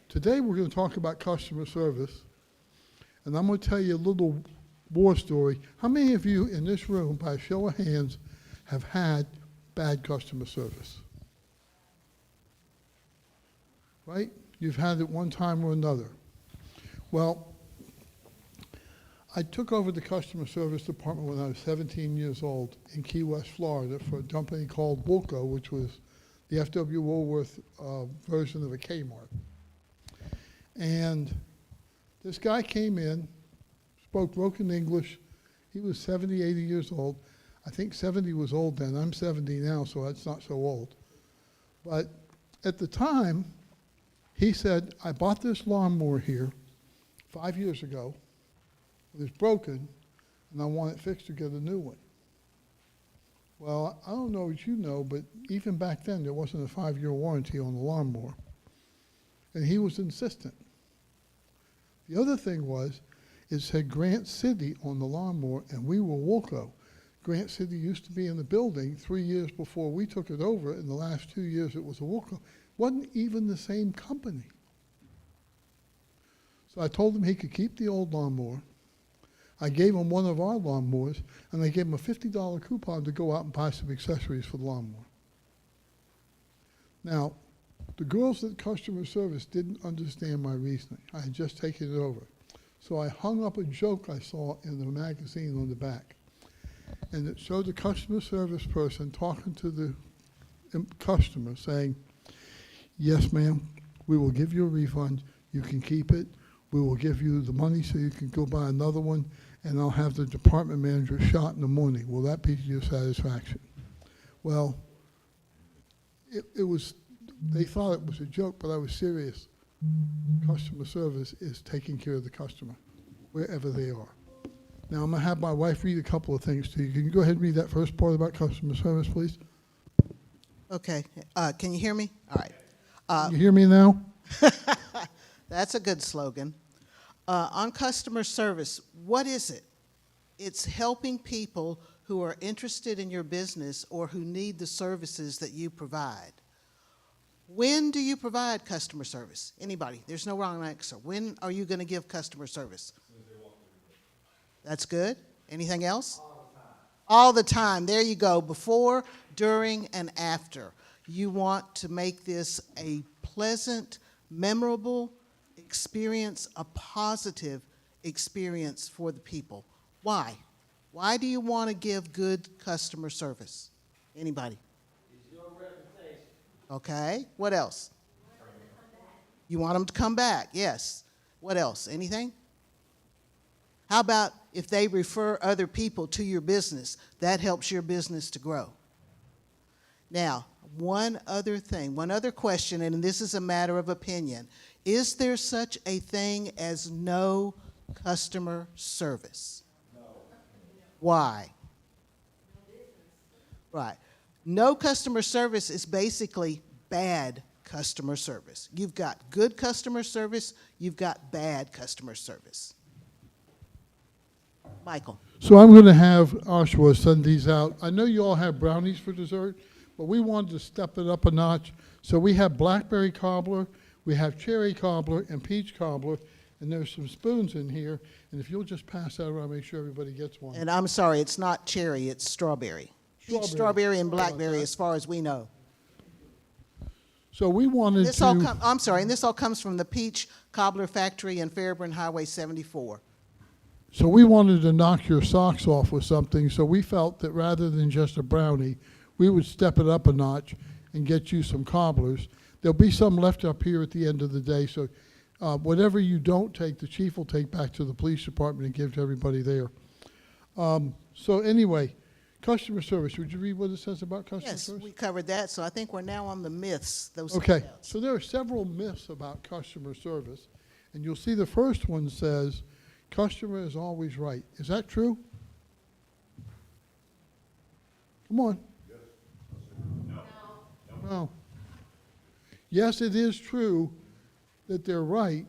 Today we're going to talk about customer service, and I'm going to tell you a little war story. How many of you in this room, by a show of hands, have had bad customer service? Right? You've had it one time or another. Well, I took over the customer service department when I was 17 years old in Key West, Florida, for a company called Woolco, which was the F.W. Woolworth version of a Kmart. And this guy came in, spoke broken English. He was 70, 80 years old. I think 70 was old then. I'm 70 now, so that's not so old. But at the time, he said, I bought this lawnmower here 5 years ago. It was broken, and I want it fixed to get a new one. Well, I don't know what you know, but even back then, there wasn't a 5-year warranty on the lawnmower. And he was insistent. The other thing was, it said Grant City on the lawnmower, and we were Woolco. Grant City used to be in the building 3 years before we took it over. In the last 2 years, it was a Woolco. Wasn't even the same company. So I told him he could keep the old lawnmower. I gave him one of our lawnmowers, and I gave him a $50 coupon to go out and buy some accessories for the lawnmower. Now, the girls at customer service didn't understand my reasoning. I had just taken it over. So I hung up a joke I saw in the magazine on the back. And it showed the customer service person talking to the customer saying, yes, ma'am, we will give you a refund. You can keep it. We will give you the money so you can go buy another one, and I'll have the department manager shot in the morning. Will that be to your satisfaction? Well, it was, they thought it was a joke, but I was serious. Customer service is taking care of the customer, wherever they are. Now, I'm going to have my wife read a couple of things to you. Can you go ahead and read that first part about customer service, please? Okay. Can you hear me? All right. Can you hear me now? That's a good slogan. On customer service, what is it? It's helping people who are interested in your business or who need the services that you provide. When do you provide customer service? Anybody? There's no wrong answer. When are you going to give customer service? That's good. Anything else? All the time. There you go. Before, during, and after. You want to make this a pleasant, memorable experience, a positive experience for the people. Why? Why do you want to give good customer service? Anybody? It's your reputation. Okay. What else? You want them to come back. Yes. What else? Anything? How about if they refer other people to your business? That helps your business to grow. Now, one other thing, one other question, and this is a matter of opinion. Is there such a thing as no customer service? No. Why? Right. No customer service is basically bad customer service. You've got good customer service, you've got bad customer service. Michael. So I'm going to have Oshawa send these out. I know you all have brownies for dessert, but we wanted to step it up a notch. So we have blackberry cobbler, we have cherry cobbler, and peach cobbler, and there's some spoons in here. And if you'll just pass that around, make sure everybody gets one. And I'm sorry, it's not cherry, it's strawberry. Peach, strawberry, and blackberry as far as we know. So we wanted This to... all I'm sorry, and this all comes from the Peach Cobbler Factory in Fairburn, Highway 74. So we wanted to knock your socks off with something, so we felt that rather than just a brownie, we would step it up a notch and get you some cobblers. There'll be some left up here at the end of the day, so whatever you don't take, the chief will take back to the police department and give to everybody there. So anyway, customer service. Would you read what it says about customer service? Yes, we covered that, so I think we're now on the myths. Okay, so there are several myths about customer service, and you'll see the first one says, customer is always right. Is that true? Come on. Yes. No. Yes, it is true that they're right,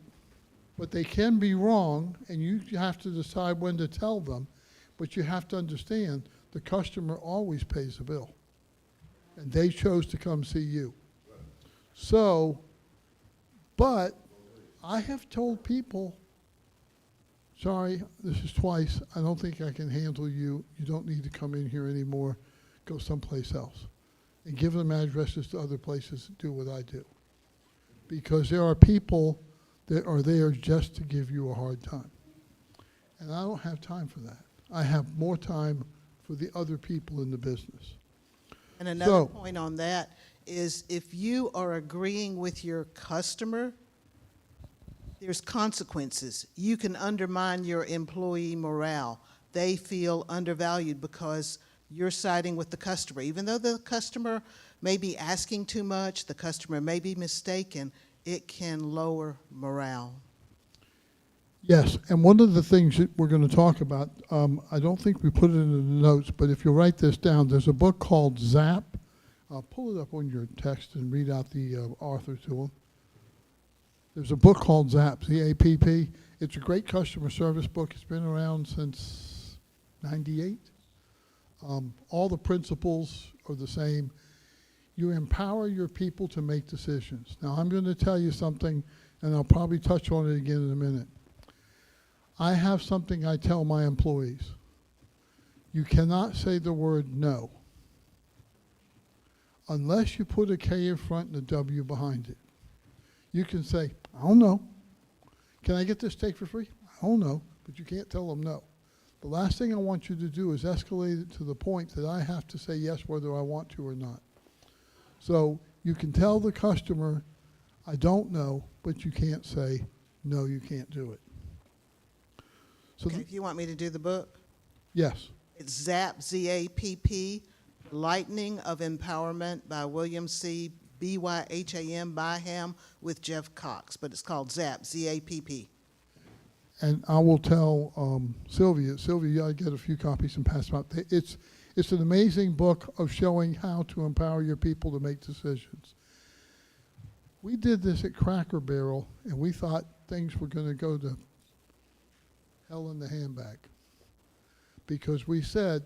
but they can be wrong, and you have to decide when to tell them. But you have to understand the customer always pays the bill, and they chose to come see you. So, but I have told people, sorry, this is twice. I don't think I can handle you. You don't need to come in here anymore. Go someplace else. And give them addresses to other places to do what I do. Because there are people that are there just to give you a hard time. And I don't have time for that. I have more time for the other people in the business. And another point on that is if you are agreeing with your customer, there's consequences. You can undermine your employee morale. They feel undervalued because you're siding with the customer. Even though the customer may be asking too much, the customer may be mistaken, it can lower morale. Yes, and one of the things that we're going to talk about, I don't think we put it in the notes, but if you write this down, there's a book called ZAP. I'll pull it up on your text and read out the author to them. There's a book called ZAP, Z-A-P-P. It's a great customer service book. It's been around since '98. All the principles are the same. You empower your people to make decisions. Now, I'm going to tell you something, and I'll probably touch on it again in a minute. I have something I tell my employees. You cannot say the word no unless you put a K in front and a W behind it. You can say, I don't know. Can I get this steak for free? I don't know, but you can't tell them no. The last thing I want you to do is escalate it to the point that I have to say yes whether I want to or not. So you can tell the customer, I don't know, but you can't say, no, you can't do it. So Okay, if you want me to do the book? Yes. It's ZAP, Z-A-P-P, Lightning of Empowerment by William C. B-Y-H-A-M, Byham, with Jeff Cox. But it's called ZAP, Z-A-P-P. And I will tell Sylvia, you ought to get a few copies and pass them out. It's an amazing book of showing how to empower your people to make decisions. We did this at Cracker Barrel, and we thought things were going to go to hell in the handbag. Because we said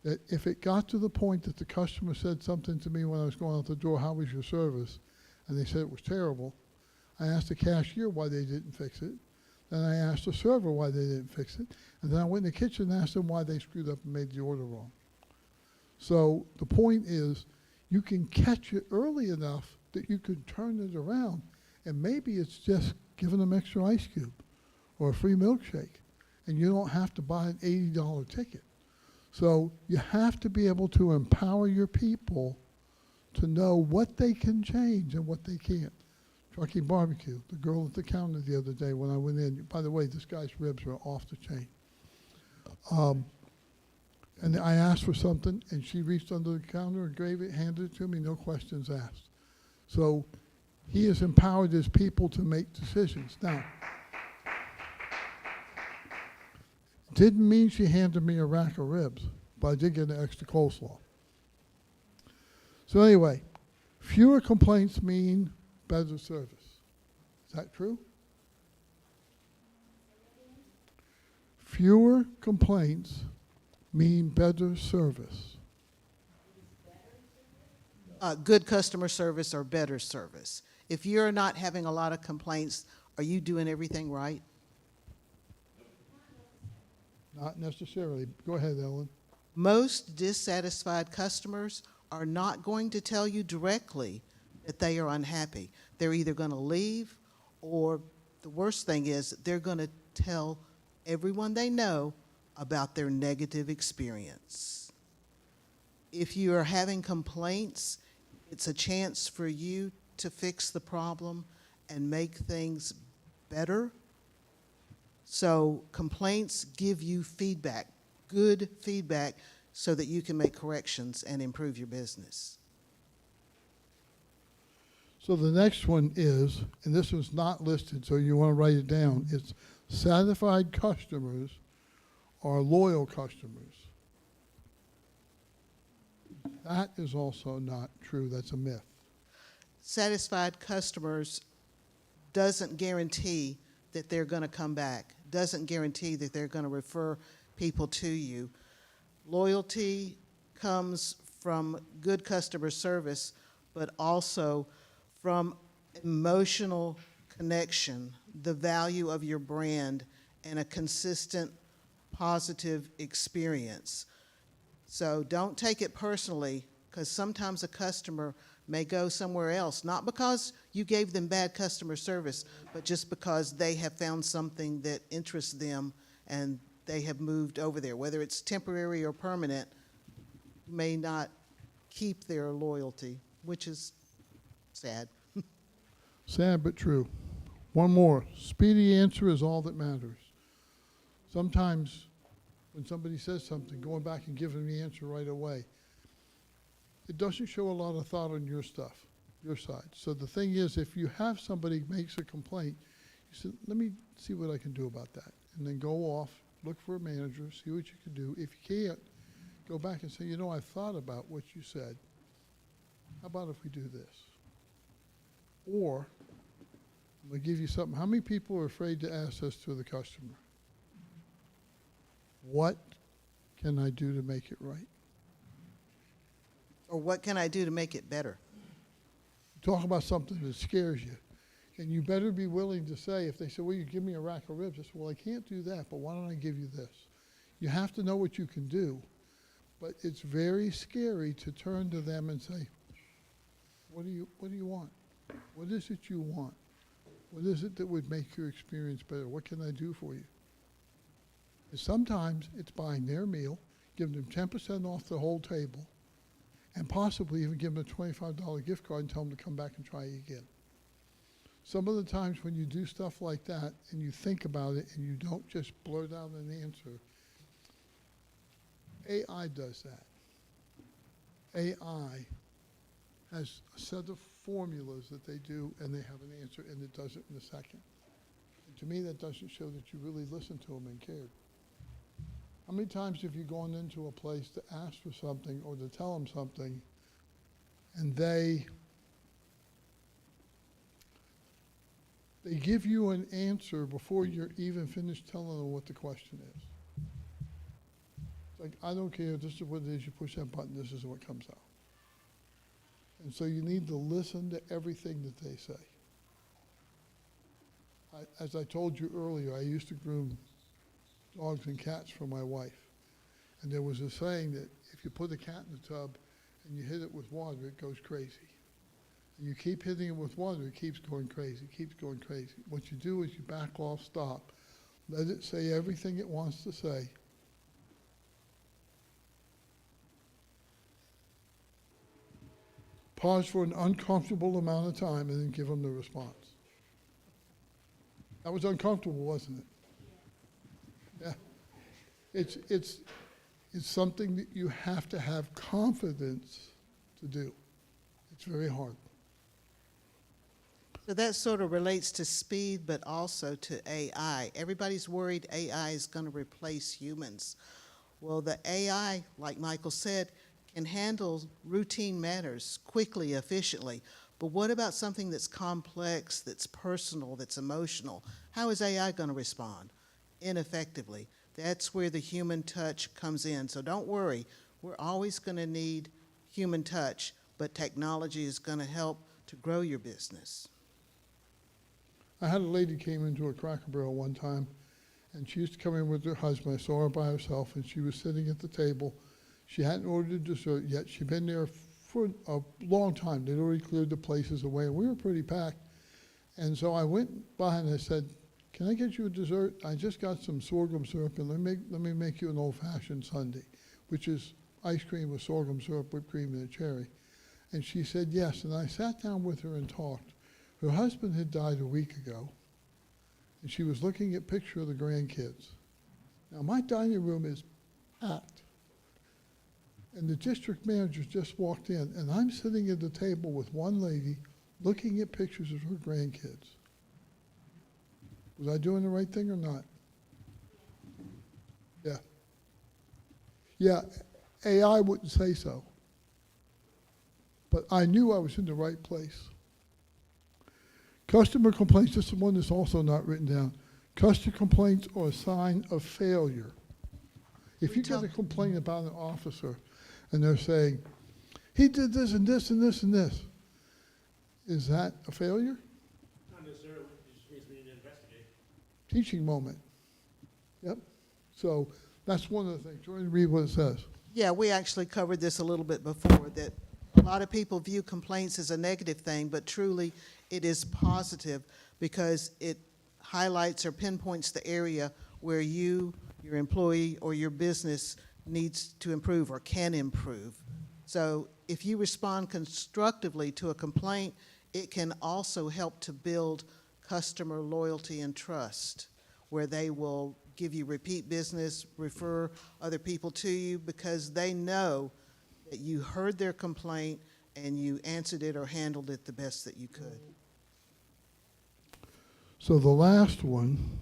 that if it got to the point that the customer said something to me when I was going out the door, how was your service? And they said it was terrible. I asked the cashier why they didn't fix it. Then I asked the server why they didn't fix it. And then I went in the kitchen and asked them why they screwed up and made the order wrong. So the point is, you can catch it early enough that you can turn it around. And maybe it's just giving them extra ice cube or a free milkshake. And you don't have to buy an $80 ticket. So you have to be able to empower your people to know what they can change and what they can't. Truckee Barbecue, the girl at the counter the other day when I went in, by the way, this guy's ribs are off the chain. And I asked for something, and she reached under the counter and gave it, handed it to me, no questions asked. So he has empowered his people to make decisions. Now, didn't mean she handed me a rack of ribs, but I did get an extra coleslaw. So anyway, fewer complaints mean better service. Is that true? Fewer complaints mean better service. Good customer service or better service. If you're not having a lot of complaints, are you doing everything right? Not necessarily. Go ahead, Ellen. Most dissatisfied customers are not going to tell you directly that they are unhappy. They're either going to leave, or the worst thing is they're going to tell everyone they know about their negative experience. If you are having complaints, it's a chance for you to fix the problem and make things better. So complaints give you feedback, good feedback, so that you can make corrections and improve your business. So the next one is, and this was not listed, so you want to write it down, it's satisfied customers are loyal customers. That is also not true. That's a myth. Satisfied customers doesn't guarantee that they're going to come back, doesn't guarantee that they're going to refer people to you. Loyalty comes from good customer service, but also from emotional connection, the value of your brand, and a consistent positive experience. So don't take it personally, because sometimes a customer may go somewhere else, not because you gave them bad customer service, but just because they have found something that interests them and they have moved over there. Whether it's temporary or permanent, may not keep their loyalty, which is sad. Sad but true. One more. Speedy answer is all that matters. Sometimes when somebody says something, going back and giving the answer right away, it doesn't show a lot of thought on your stuff, your side. So the thing is, if you have somebody makes a complaint, you say, let me see what I can do about that. And then go off, look for a manager, see what you can do. If you can't, go back and say, you know, I thought about what you said. How about if we do this? Or, I'm going to give you something. How many people are afraid to ask this to the customer? What can I do to make it right? Or what can I do to make it better? Talk about something that scares you. And you better be willing to say, if they say, well, you give me a rack of ribs, I say, well, I can't do that, but why don't I give you this? You have to know what you can do. But it's very scary to turn to them and say, what do you want? What is it you want? What is it that would make your experience better? What can I do for you? And sometimes it's buying their meal, giving them 10% off the whole table, and possibly even give them a $25 gift card and tell them to come back and try again. Some of the times when you do stuff like that and you think about it and you don't just blurt out an answer, AI does that. AI has a set of formulas that they do, and they have an answer, and it does it in a second. And to me, that doesn't show that you really listened to them and cared. How many times have you gone into a place to ask for something or to tell them something, and they give you an answer before you're even finished telling them what the question is? It's like, I don't care, this is what it is, you push that button, this is what comes out. And so you need to listen to everything that they say. As I told you earlier, I used to groom dogs and cats for my wife. And there was a saying that if you put a cat in the tub and you hit it with water, it goes crazy. And you keep hitting it with water, it keeps going crazy, keeps going crazy. What you do is you back off, stop, let it say everything it wants to say. Pause for an uncomfortable amount of time and then give them the response. That was uncomfortable, wasn't it? Yeah. It's something that you have to have confidence to do. It's very hard. So that sort of relates to speed, but also to AI. Everybody's worried AI is going to replace humans. Well, the AI, like Michael said, can handle routine matters quickly, efficiently. But what about something that's complex, that's personal, that's emotional? How is AI going to respond? Ineffectively. That's where the human touch comes in. So don't worry, we're always going to need human touch, but technology is going to help to grow your business. I had a lady came into a Cracker Barrel one time, and she used to come in with her husband. I saw her by herself, and she was sitting at the table. She hadn't ordered dessert yet. She'd been there for a long time. They'd already cleared the places away, and we were pretty packed. And so I went by and I said, "Can I get you a dessert? I just got some sorghum syrup, and let me make you an old-fashioned sundae," which is ice cream with sorghum syrup, whipped cream, and a cherry. And she said yes, and I sat down with her and talked. Her husband had died a week ago, and she was looking at pictures of the grandkids. Now, my dining room is packed, and the district manager just walked in, and I'm sitting at the table with one lady looking at pictures of her grandkids. Was I doing the right thing or not? Yeah. Yeah, AI wouldn't say so. But I knew I was in the right place. Customer complaints, this is one that's also not written down. Customer complaints are a sign of failure. If you get a complaint about an officer and they're saying, he did this and this and this and this, is that a failure? Not necessarily, it just means we need to investigate. Teaching moment. Yep. So that's one of the things. Jordan, read what it says. Yeah, we actually covered this a little bit before, that a lot of people view complaints as a negative thing, but truly it is positive because it highlights or pinpoints the area where you, your employee, or your business needs to improve or can improve. So if you respond constructively to a complaint, it can also help to build customer loyalty and trust, where they will give you repeat business, refer other people to you, because they know that you heard their complaint and you answered it or handled it the best that you could. So the last one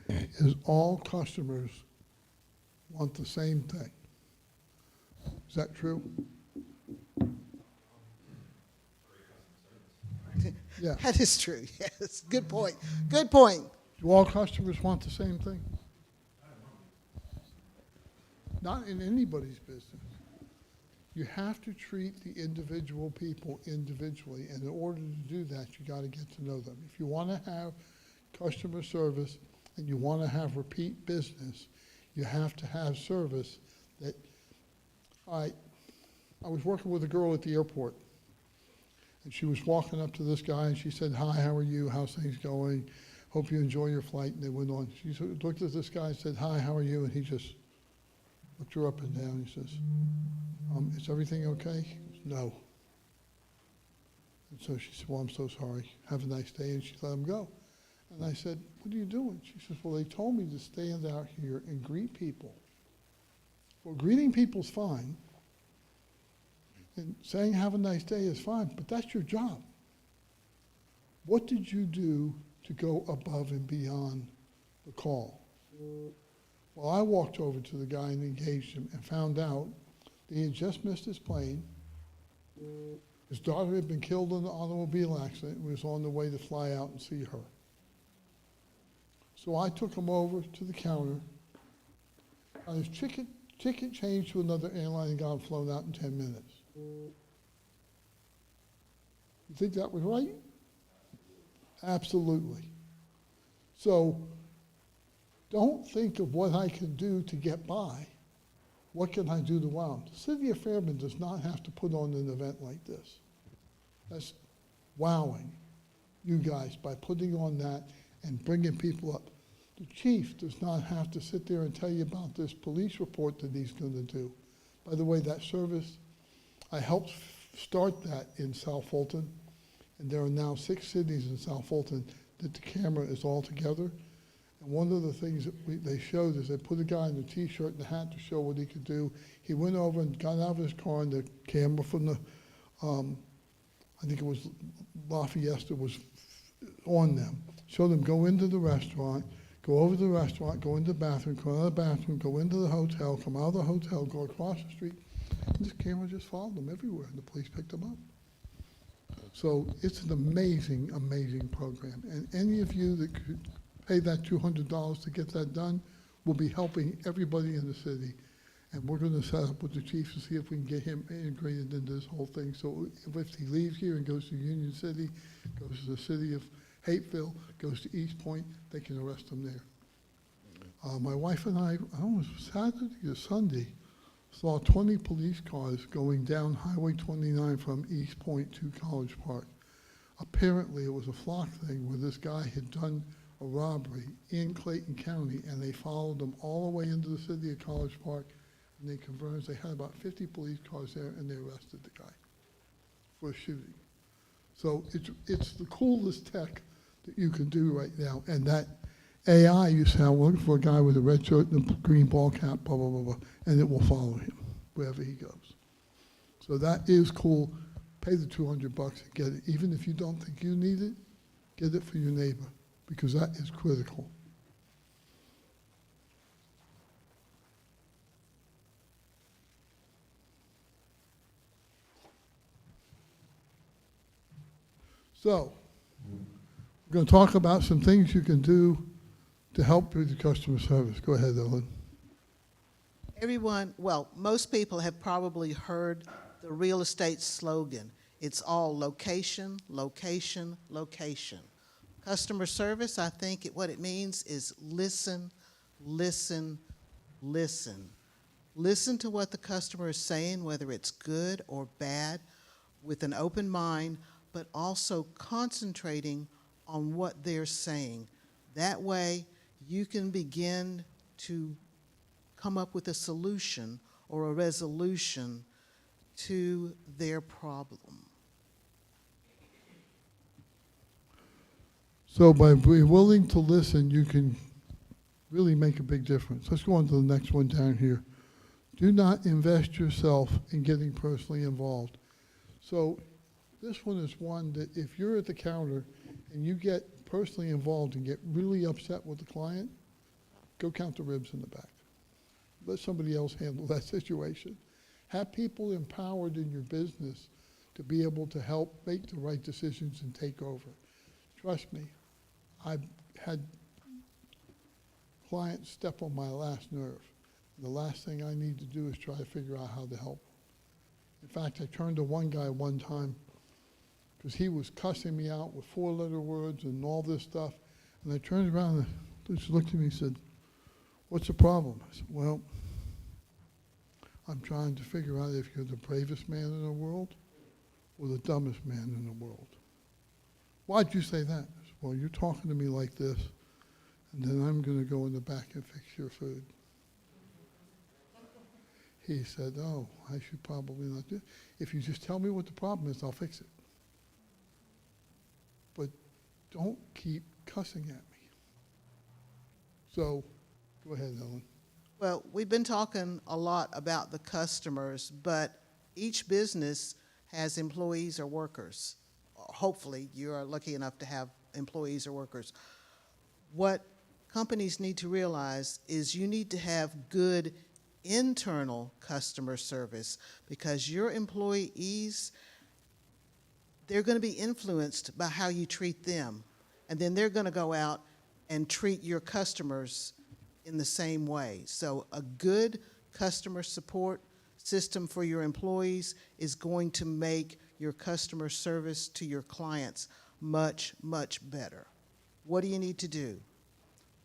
is all customers want the same thing. Is that true? Yeah. That is true, yes. Good point. Good point. Do all customers want the same thing? Not in anybody's business. You have to treat the individual people individually, and in order to do that, you got to get to know them. If you want to have customer service and you want to have repeat business, you have to have service that I was working with a girl at the airport, and she was walking up to this guy, and she said, "Hi, how are you? How's things going? Hope you enjoy your flight." And they went on. She looked at this guy and said, "Hi, how are you?" And he just looked her up and down. He says, "Is everything okay?" He goes, "No." And so she said, "Well, I'm so sorry. Have a nice day." And she let him go. And I said, "What are you doing?" She says, "Well, they told me to stand out here and greet people." Well, greeting people's fine. And saying have a nice day is fine, but that's your job. What did you do to go above and beyond the call? Well, I walked over to the guy and engaged him and found out that he had just missed his plane. His daughter had been killed in an automobile accident and was on the way to fly out and see her. So I took him over to the counter, got his ticket changed to another airline, and got him flown out in 10 minutes. You think that was right? Absolutely. So don't think of what I can do to get by. What can I do to wow? The city of Fairburn does not have to put on an event like this. That's wowing you guys by putting on that and bringing people up. The chief does not have to sit there and tell you about this police report that he's going to do. By the way, that service, I helped start that in South Fulton, and there are now 6 cities in South Fulton that the camera is all together. And one of the things that they showed is they put a guy in a T-shirt and a hat to show what he could do. He went over and got out of his car, and the camera from the, I think it was Lafayette, was on them. Showed them go into the restaurant, go over to the restaurant, go into the bathroom, come out of the bathroom, go into the hotel, come out of the hotel, go across the street. And this camera just followed them everywhere, and the police picked them up. So it's an amazing, amazing program. And any of you that could pay that $200 to get that done will be helping everybody in the city. And we're going to set up with the chief to see if we can get him integrated into this whole thing. So if he leaves here and goes to Union City, goes to the city of Hateville, goes to East Point, they can arrest him there. My wife and I was Saturday or Sunday, saw 20 police cars going down Highway 29 from East Point to College Park. Apparently, it was a flock thing where this guy had done a robbery in Clayton County, and they followed him all the way into the city of College Park, and they converged. They had about 50 police cars there, and they arrested the guy for a shooting. So it's the coolest tech that you can do right now, and that AI, you say, I'm looking for a guy with a red shirt and a green ball cap, blah, blah, blah, blah, and it will follow him wherever he goes. So that is cool. Pay the $200 and get it. Even if you don't think you need it, get it for your neighbor, because that is critical. So, we're going to talk about some things you can do to help with the customer service. Go ahead, Ellen. Everyone, well, most people have probably heard the real estate slogan. It's all location, location, location. Customer service, I think what it means is listen, listen, listen. Listen to what the customer is saying, whether it's good or bad, with an open mind, but also concentrating on what they're saying. That way, you can begin to come up with a solution or a resolution to their problem. So by being willing to listen, you can really make a big difference. Let's go on to the next one down here. Do not invest yourself in getting personally involved. So this one is one that if you're at the counter and you get personally involved and get really upset with the client, go count the ribs in the back. Let somebody else handle that situation. Have people empowered in your business to be able to help make the right decisions and take over. Trust me, I've had clients step on my last nerve. The last thing I need to do is try to figure out how to help. In fact, I turned to one guy one time because he was cussing me out with 4-letter words and all this stuff. And I turned around and just looked at me and said, "What's the problem?" I said, "Well, I'm trying to figure out if you're the bravest man in the world or the dumbest man in the world." "Why'd you say that?" I said, "Well, you're talking to me like this, and then I'm going to go in the back and fix your food." He said, "Oh, I should probably not do it. If you just tell me what the problem is, I'll fix it. But don't keep cussing at me." So, go ahead, Ellen. Well, we've been talking a lot about the customers, but each business has employees or workers. Hopefully, you are lucky enough to have employees or workers. What companies need to realize is you need to have good internal customer service, because your employees, they're going to be influenced by how you treat them, and then they're going to go out and treat your customers in the same way. So a good customer support system for your employees is going to make your customer service to your clients much, much better. What do you need to do?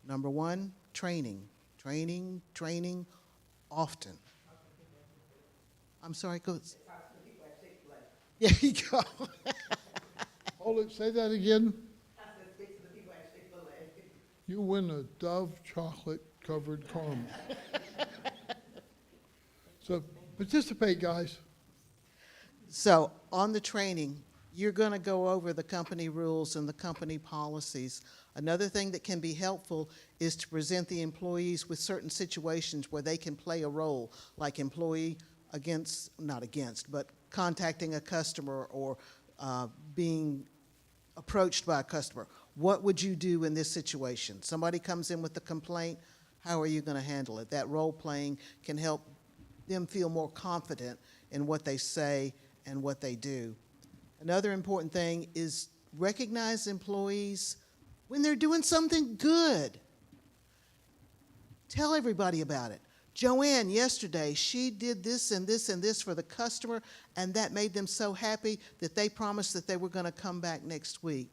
Number one, training. Training, training, often. I'm sorry, go. There you go. Hold it, say that again. You win a Dove chocolate-covered caramel. So participate, guys. So on the training, you're going to go over the company rules and the company policies. Another thing that can be helpful is to present the employees with certain situations where they can play a role, like employee not against, but contacting a customer or being approached by a customer. What would you do in this situation? Somebody comes in with a complaint, how are you going to handle it? That role playing can help them feel more confident in what they say and what they do. Another important thing is recognize employees when they're doing something good. Tell everybody about it. Joanne, yesterday, she did this and this and this for the customer, and that made them so happy that they promised that they were going to come back next week.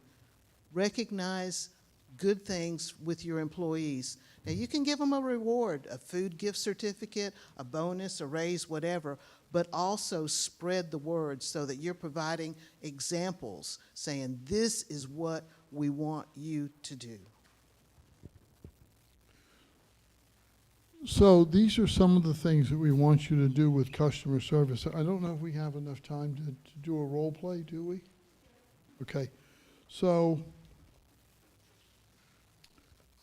Recognize good things with your employees. Now, you can give them a reward, a food gift certificate, a bonus, a raise, whatever, but also spread the word so that you're providing examples, saying this is what we want you to do. So these are some of the things that we want you to do with customer service. I don't know if we have enough time to do a role play, do we? Okay. So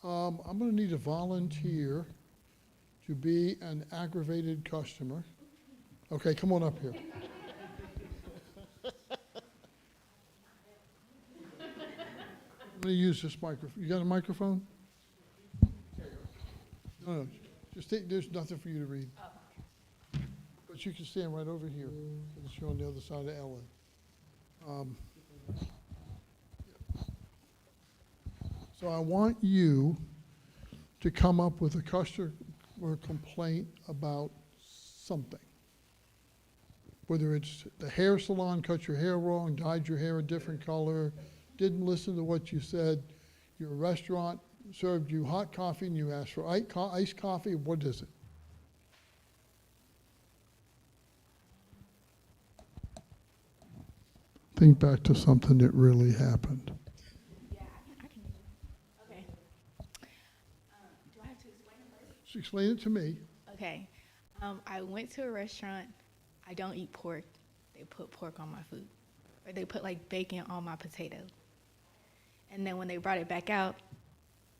I'm going to need a volunteer to be an aggravated customer. Okay, come on up here. I'm going to use this microphone. You got a microphone? No. Just think, there's nothing for you to read. But you can stand right over here, because you're on the other side of Ellen. So I want you to come up with a customer complaint about something. Whether it's the hair salon cut your hair wrong, dyed your hair a different color, didn't listen to what you said, your restaurant served you hot coffee and you asked for iced coffee, what is it? Think back to something that really happened. Yeah, I can. Okay. Do I have to explain it first? Just explain it to me. Okay. I went to a restaurant. I don't eat pork. They put pork on my food. Or they put like bacon on my potato. And then when they brought it back out,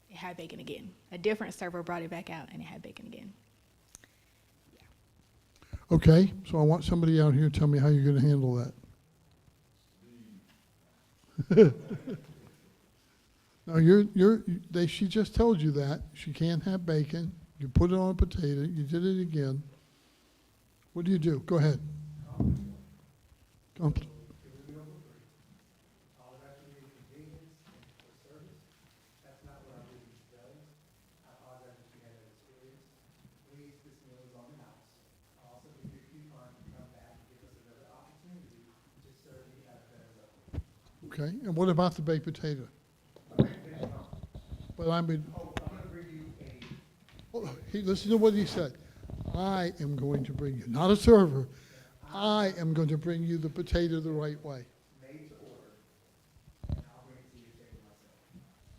it had bacon again. A different server brought it back out and it had bacon again. Okay, so I want somebody out here to tell me how you're going to handle that. No, she just told you that. She can't have bacon. You put it on a potato. You did it again. What do you do? Go ahead. Okay, and what about the baked potato? But I mean, listen to what he said. I am going to bring you, not a server, I am going to bring you the potato the right way.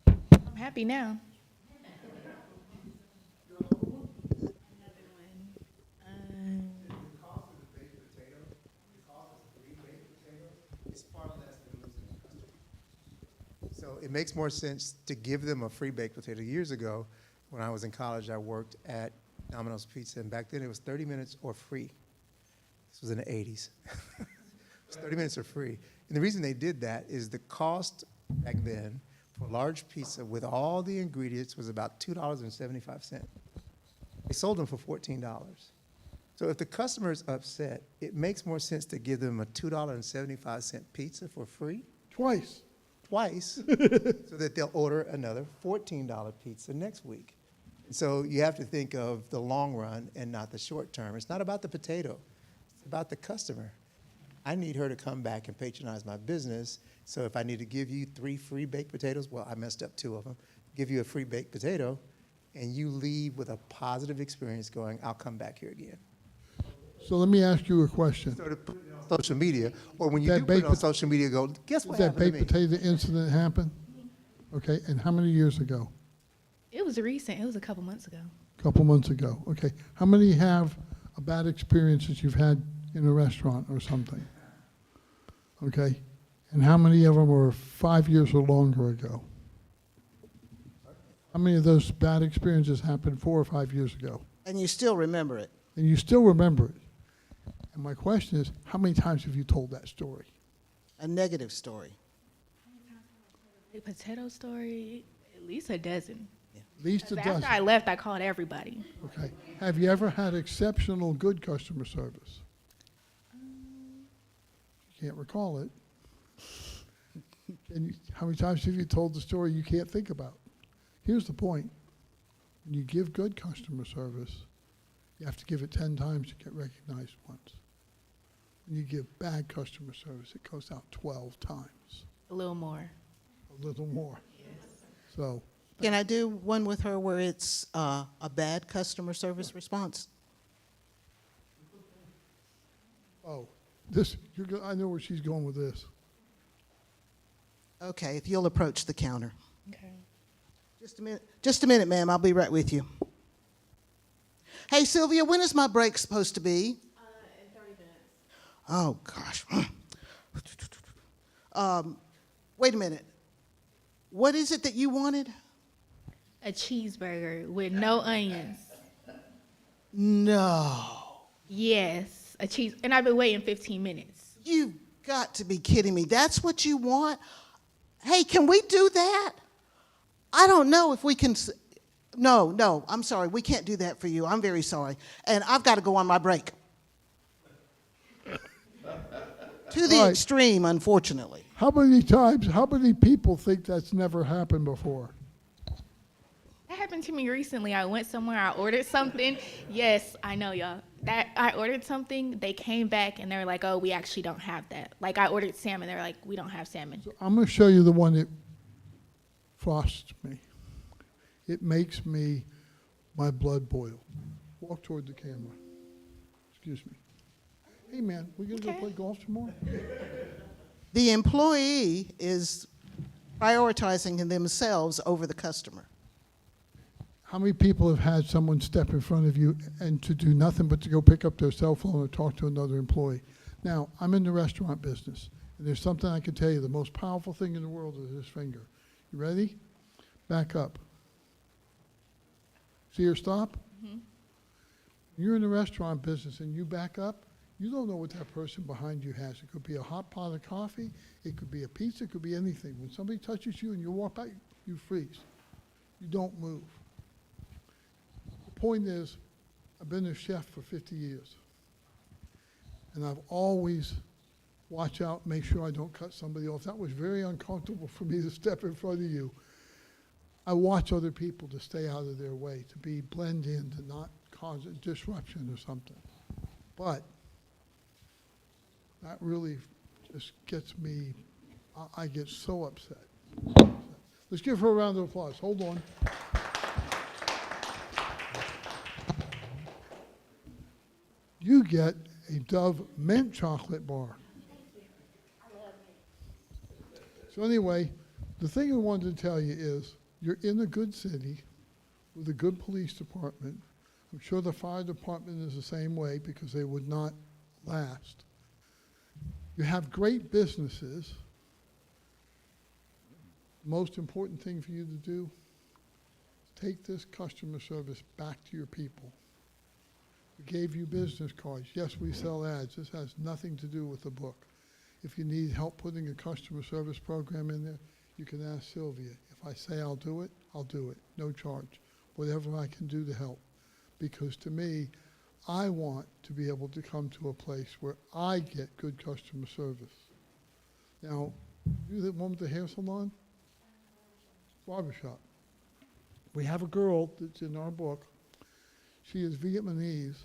I'm happy now. So it makes more sense to give them a free baked potato. Years ago, when I was in college, I worked at Domino's Pizza, and back then it was 30 minutes or free. This was in the 80s. It was 30 minutes or free. And the reason they did that is the cost back then for a large pizza with all the ingredients was about $2.75. They sold them for $14. So if the customer is upset, it makes more sense to give them a $2.75 pizza for free. Twice, so that they'll order another $14 pizza next week. So you have to think of the long run and not the short term. It's not about the potato. It's about the customer. I need her to come back and patronize my business. So if I need to give you 3 free baked potatoes, well, I messed up 2 of them, give you a free baked potato, and you leave with a positive experience going, I'll come back here again. So let me ask you a question. So to put it on social media, or when you do put it on social media, go, guess what Did that happened to baked me? potato incident happen? Okay, and how many years ago? It was recent. It was a couple months ago. A couple months ago. Okay, how many have a bad experience that you've had in a restaurant or something? Okay, And how many of them were 5 years or longer ago? How many of those bad experiences happened 4 or 5 years ago? And you still remember it. And you still remember it. And my question is, how many times have you told that story? A negative story. The potato story, at least a dozen. At least a 'Cause dozen. after I left, I called everybody. Okay. Have you ever had exceptional good customer service? You can't recall it. And how many times have you told the story you can't think about? Here's the point. When you give good customer service, you have to give it 10 times to get recognized once. When you give bad customer service, it goes out 12 times. A little more. A little more. So, Can I do one with her where it's a bad customer service response? oh, I know where she's going with this. Okay, if you'll approach the counter. Okay. Just a minute, ma'am. I'll be right with you. Hey, Sylvia, when is my break supposed to be? In 30 minutes. Oh, gosh. Wait a minute. What is it that you wanted? A cheeseburger with no onions. No. Yes, a cheese. And I've been waiting 15 minutes. You've got to be kidding me. That's what you want? Hey, can we do that? I don't know if we can. No, I'm sorry. We can't do that for you. I'm very sorry. And I've got to go on my break. To the Right. extreme, unfortunately. How many people think that's never happened before? That happened to me recently. I went somewhere, I ordered something. Yes, I know, y'all. That I ordered something, they came back and they were like, oh, we actually don't have that. Like I ordered salmon, they were like, we don't have salmon. So I'm going to show you the one that frosts me. It makes my blood boil. Walk toward the camera. Excuse me. Hey, man, we going to go play golf tomorrow? The employee is prioritizing themselves over the customer. How many people have had someone step in front of you and to do nothing but to go pick up their cell phone or talk to another employee? Now, I'm in the restaurant business, and there's something I can tell you. The most powerful thing in the world is this finger. You ready? Back up. See her stop? Mm-hmm. You're in the restaurant business and you back up, you don't know what that person behind you has. It could be a hot pot of coffee, it could be a pizza, it could be anything. When somebody touches you and you walk back, you freeze. You don't move. The point is, I've been a chef for 50 years. And I've always watched out, make sure I don't cut somebody off. That was very uncomfortable for me to step in front of you. I watch other people to stay out of their way, to blend in, to not cause a disruption or something. But that really just gets me, I get so upset. Let's give her a round of applause. Hold on. You get a Dove mint chocolate bar. So anyway, the thing I wanted to tell you is, you're in a good city with a good police department. I'm sure the fire department is the same way because they would not last. You have great businesses. The most important thing for you to do is take this customer service back to your people. We gave you business cards. Yes, we sell ads. This has nothing to do with the book. If you need help putting a customer service program in there, you can ask Sylvia. If I say I'll do it, no charge. Whatever I can do to help. Because to me, I want to be able to come to a place where I get good customer service. Now, you the one with the hair salon? Barbershop. We have a girl that's in our book. She is Vietnamese.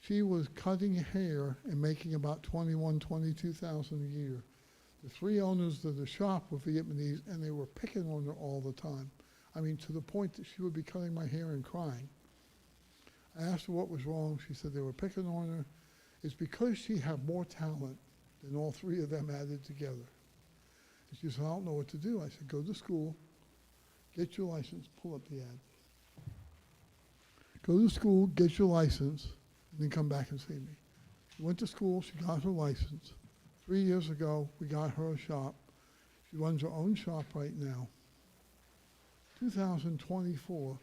She was cutting hair and making about $22,000 a year. The 3 owners of the shop were Vietnamese, and they were picking on her all the time. I mean, to the point that she would be cutting my hair and crying. I asked her what was wrong. She said they were picking on her. It's because she had more talent than all 3 of them added together. And she said, I don't know what to do. I said, go to school, get your license, pull up the ad. Go to school, get your license, and then come back and see me. She went to school, she got her license. 3 years ago, we got her a shop. She runs her own shop right now. 2024,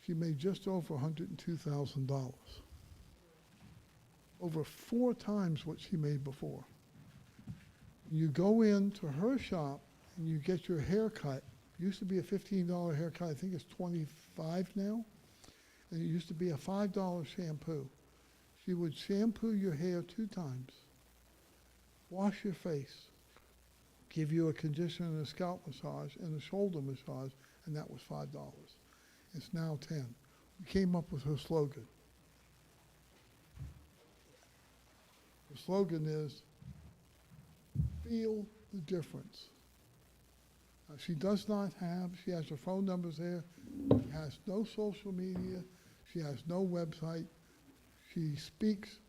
she made just over $102,000. Over 4 times what she made before. You go into her shop and you get your hair cut. Used to be a $15 haircut, I think it's $25 now. And it used to be a $5 shampoo. She would shampoo your hair 2 times, wash your face, give you a conditioner and a scalp massage and a shoulder massage, and that was $5. It's now 10. We came up with her slogan. The slogan is, feel the difference. She does not have, she has her phone numbers there, she has no social media, she has no website, she speaks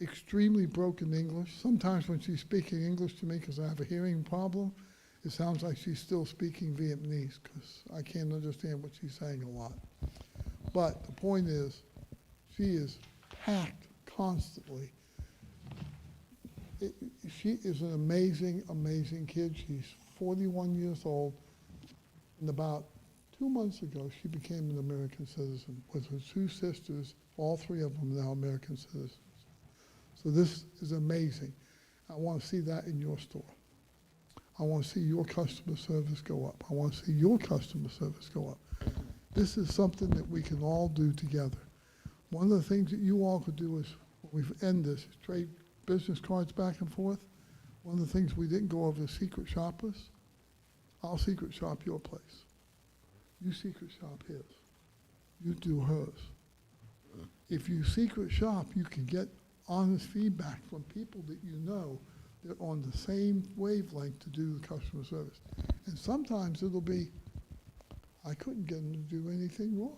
extremely broken English. Sometimes when she's speaking English to me, because I have a hearing problem, it sounds like she's still speaking Vietnamese, because I can't understand what she's saying a lot. But the point is, she is packed constantly. She is an amazing, amazing kid. She's 41 years old, and about 2 months ago, she became an American citizen with her 2 sisters. All 3 of them are now American citizens. So this is amazing. I want to see that in your store. I want to see your customer service go up. I want to see your customer service go up. This is something that we can all do together. One of the things that you all could do is, when we end this, is trade business cards back and forth. One of the things we didn't go over is secret shoppers. I'll secret shop your place. You secret shop his. You do hers. If you secret shop, you can get honest feedback from people that you know that are on the same wavelength to do the customer service. And sometimes it'll be, I couldn't get them to do anything wrong.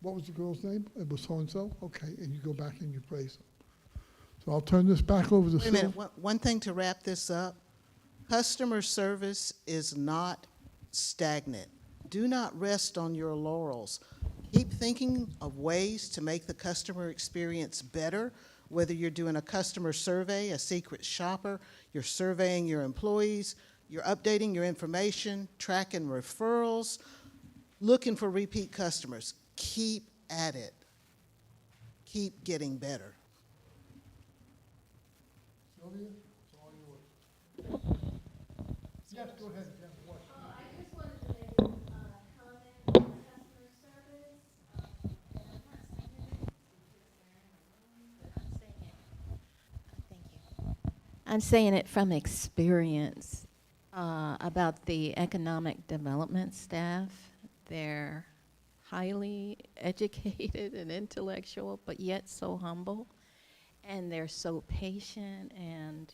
What was the girl's name? It was so-and-so? Okay, and you go back and you praise them. So I'll turn this back over to Wait a minute, one thing to wrap this up. Customer service is not stagnant. Do not rest on your laurels. Keep thinking of ways to make the customer experience better, whether you're doing a customer survey, a secret shopper, you're surveying your employees, you're updating your information, tracking referrals, looking for repeat customers. Keep at it. Keep getting better. Sylvia, it's all yours. Yes, go ahead. Jeff. What? I just wanted to make a comment on customer service. And I'm not saying it because they're in the room, but I'm saying it. Thank you. I'm saying it from experience about the economic development staff. They're highly educated and intellectual, but yet so humble. And they're so patient, and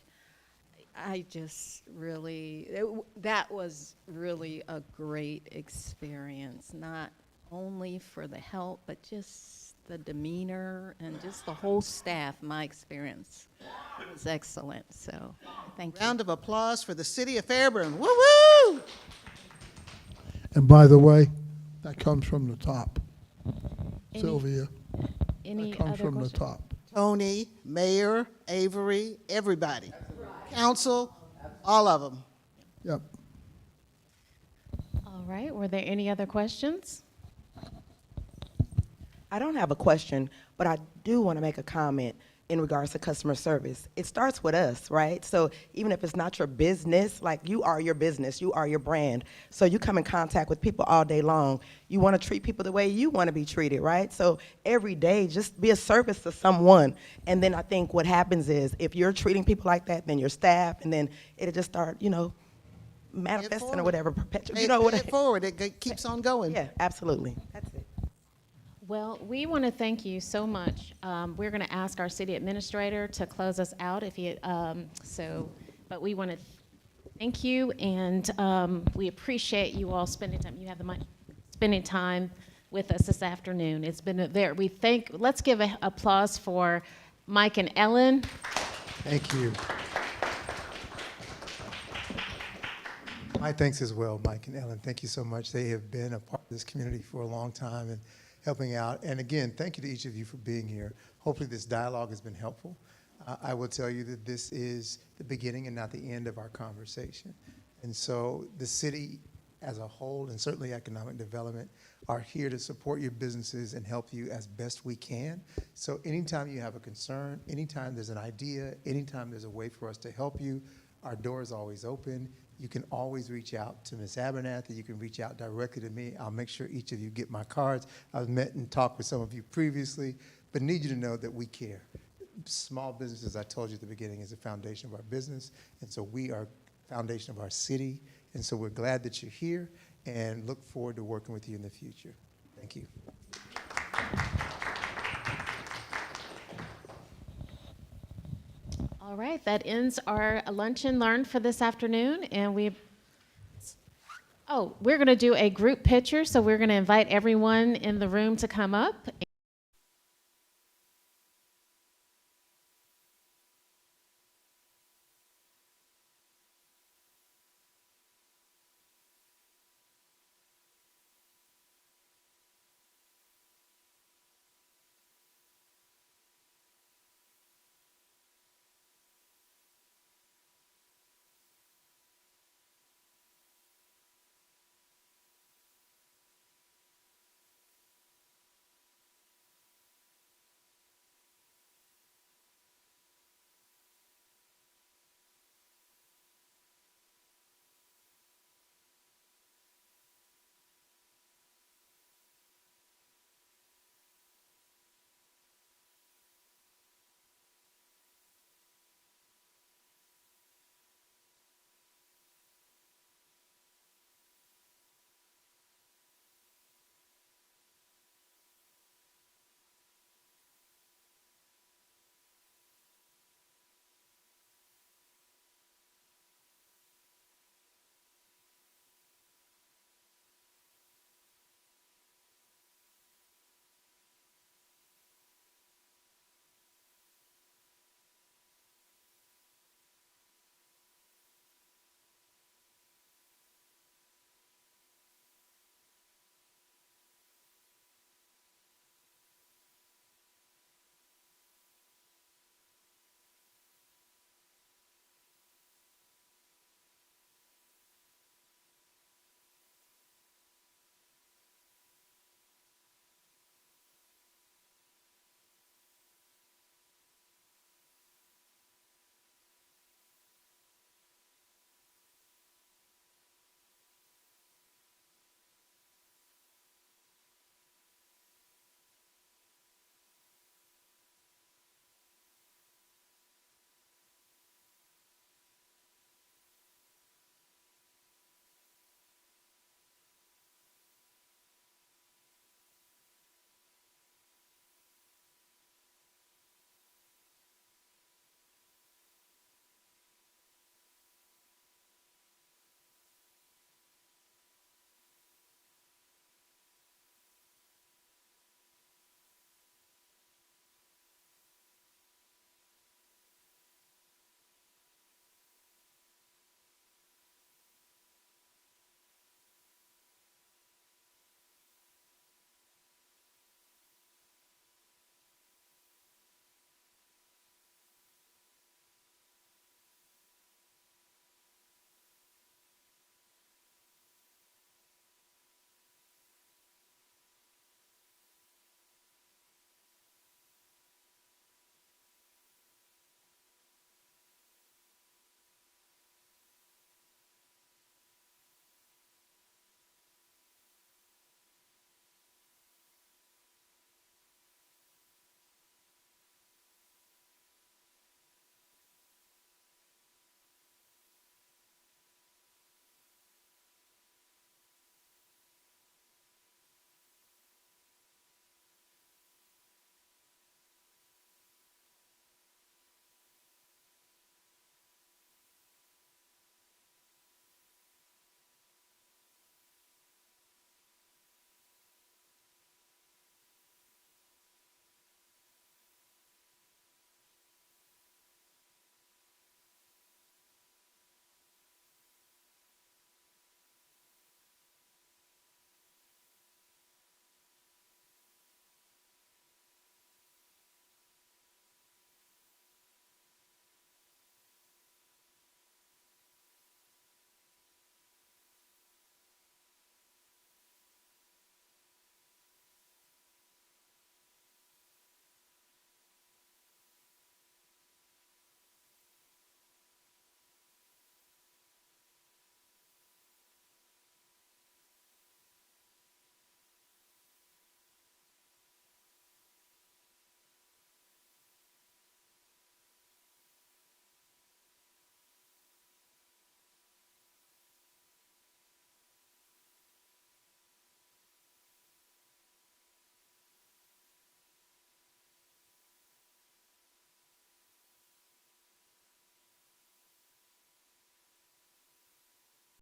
I just really, that was really a great experience, not only for the help, but just the demeanor and just the whole staff. My experience was excellent, so thank you. Round of applause for the city of Fairburn. Woo-woo! And by the way, that comes from the top. Sylvia, Any that comes other from the questions? top. Tony, Mayor, Avery, everybody. Council, all of them. Yep. All right, were there any other questions? I don't have a question, but I do want to make a comment in regards to customer service. It starts with us, right? So even if it's not your business, like you are your business, you are your brand. So you come in contact with people all day long. You want to treat people the way you want to be treated, right? So every day, just be a service to someone. And then I think what happens is if you're treating people like that, then your staff, and then it'll just start, manifesting or whatever, Pay it forward. It keeps on going. Yeah, absolutely. That's it. Well, we want to thank you so much. We're going to ask our city administrator to close us out if you, but we want to thank you, and we appreciate you all spending time with us this afternoon. It's been let's give an applause for Mike and Ellen. Thank you. My thanks as well, Mike and Ellen. Thank you so much. They have been a part of this community for a long time and helping out. And again, thank you to each of you for being here. Hopefully this dialogue has been helpful. I will tell you that this is the beginning and not the end of our conversation. And so the city as a whole, and certainly economic development, are here to support your businesses and help you as best we can. So anytime you have a concern, anytime there's an idea, anytime there's a way for us to help you, our door is always open. You can always reach out to Ms. Abernathy. You can reach out directly to me. I'll make sure each of you get my cards. I've met and talked with some of you previously, but need you to know that we care. Small businesses, I told you at the beginning, is the foundation of our business, and so we are foundation of our city, and so we're glad that you're here and look forward to working with you in the future. Thank you. All right, that ends our lunch and learn for this afternoon, and we're going to do a group picture, so we're going to invite everyone in the room to come up.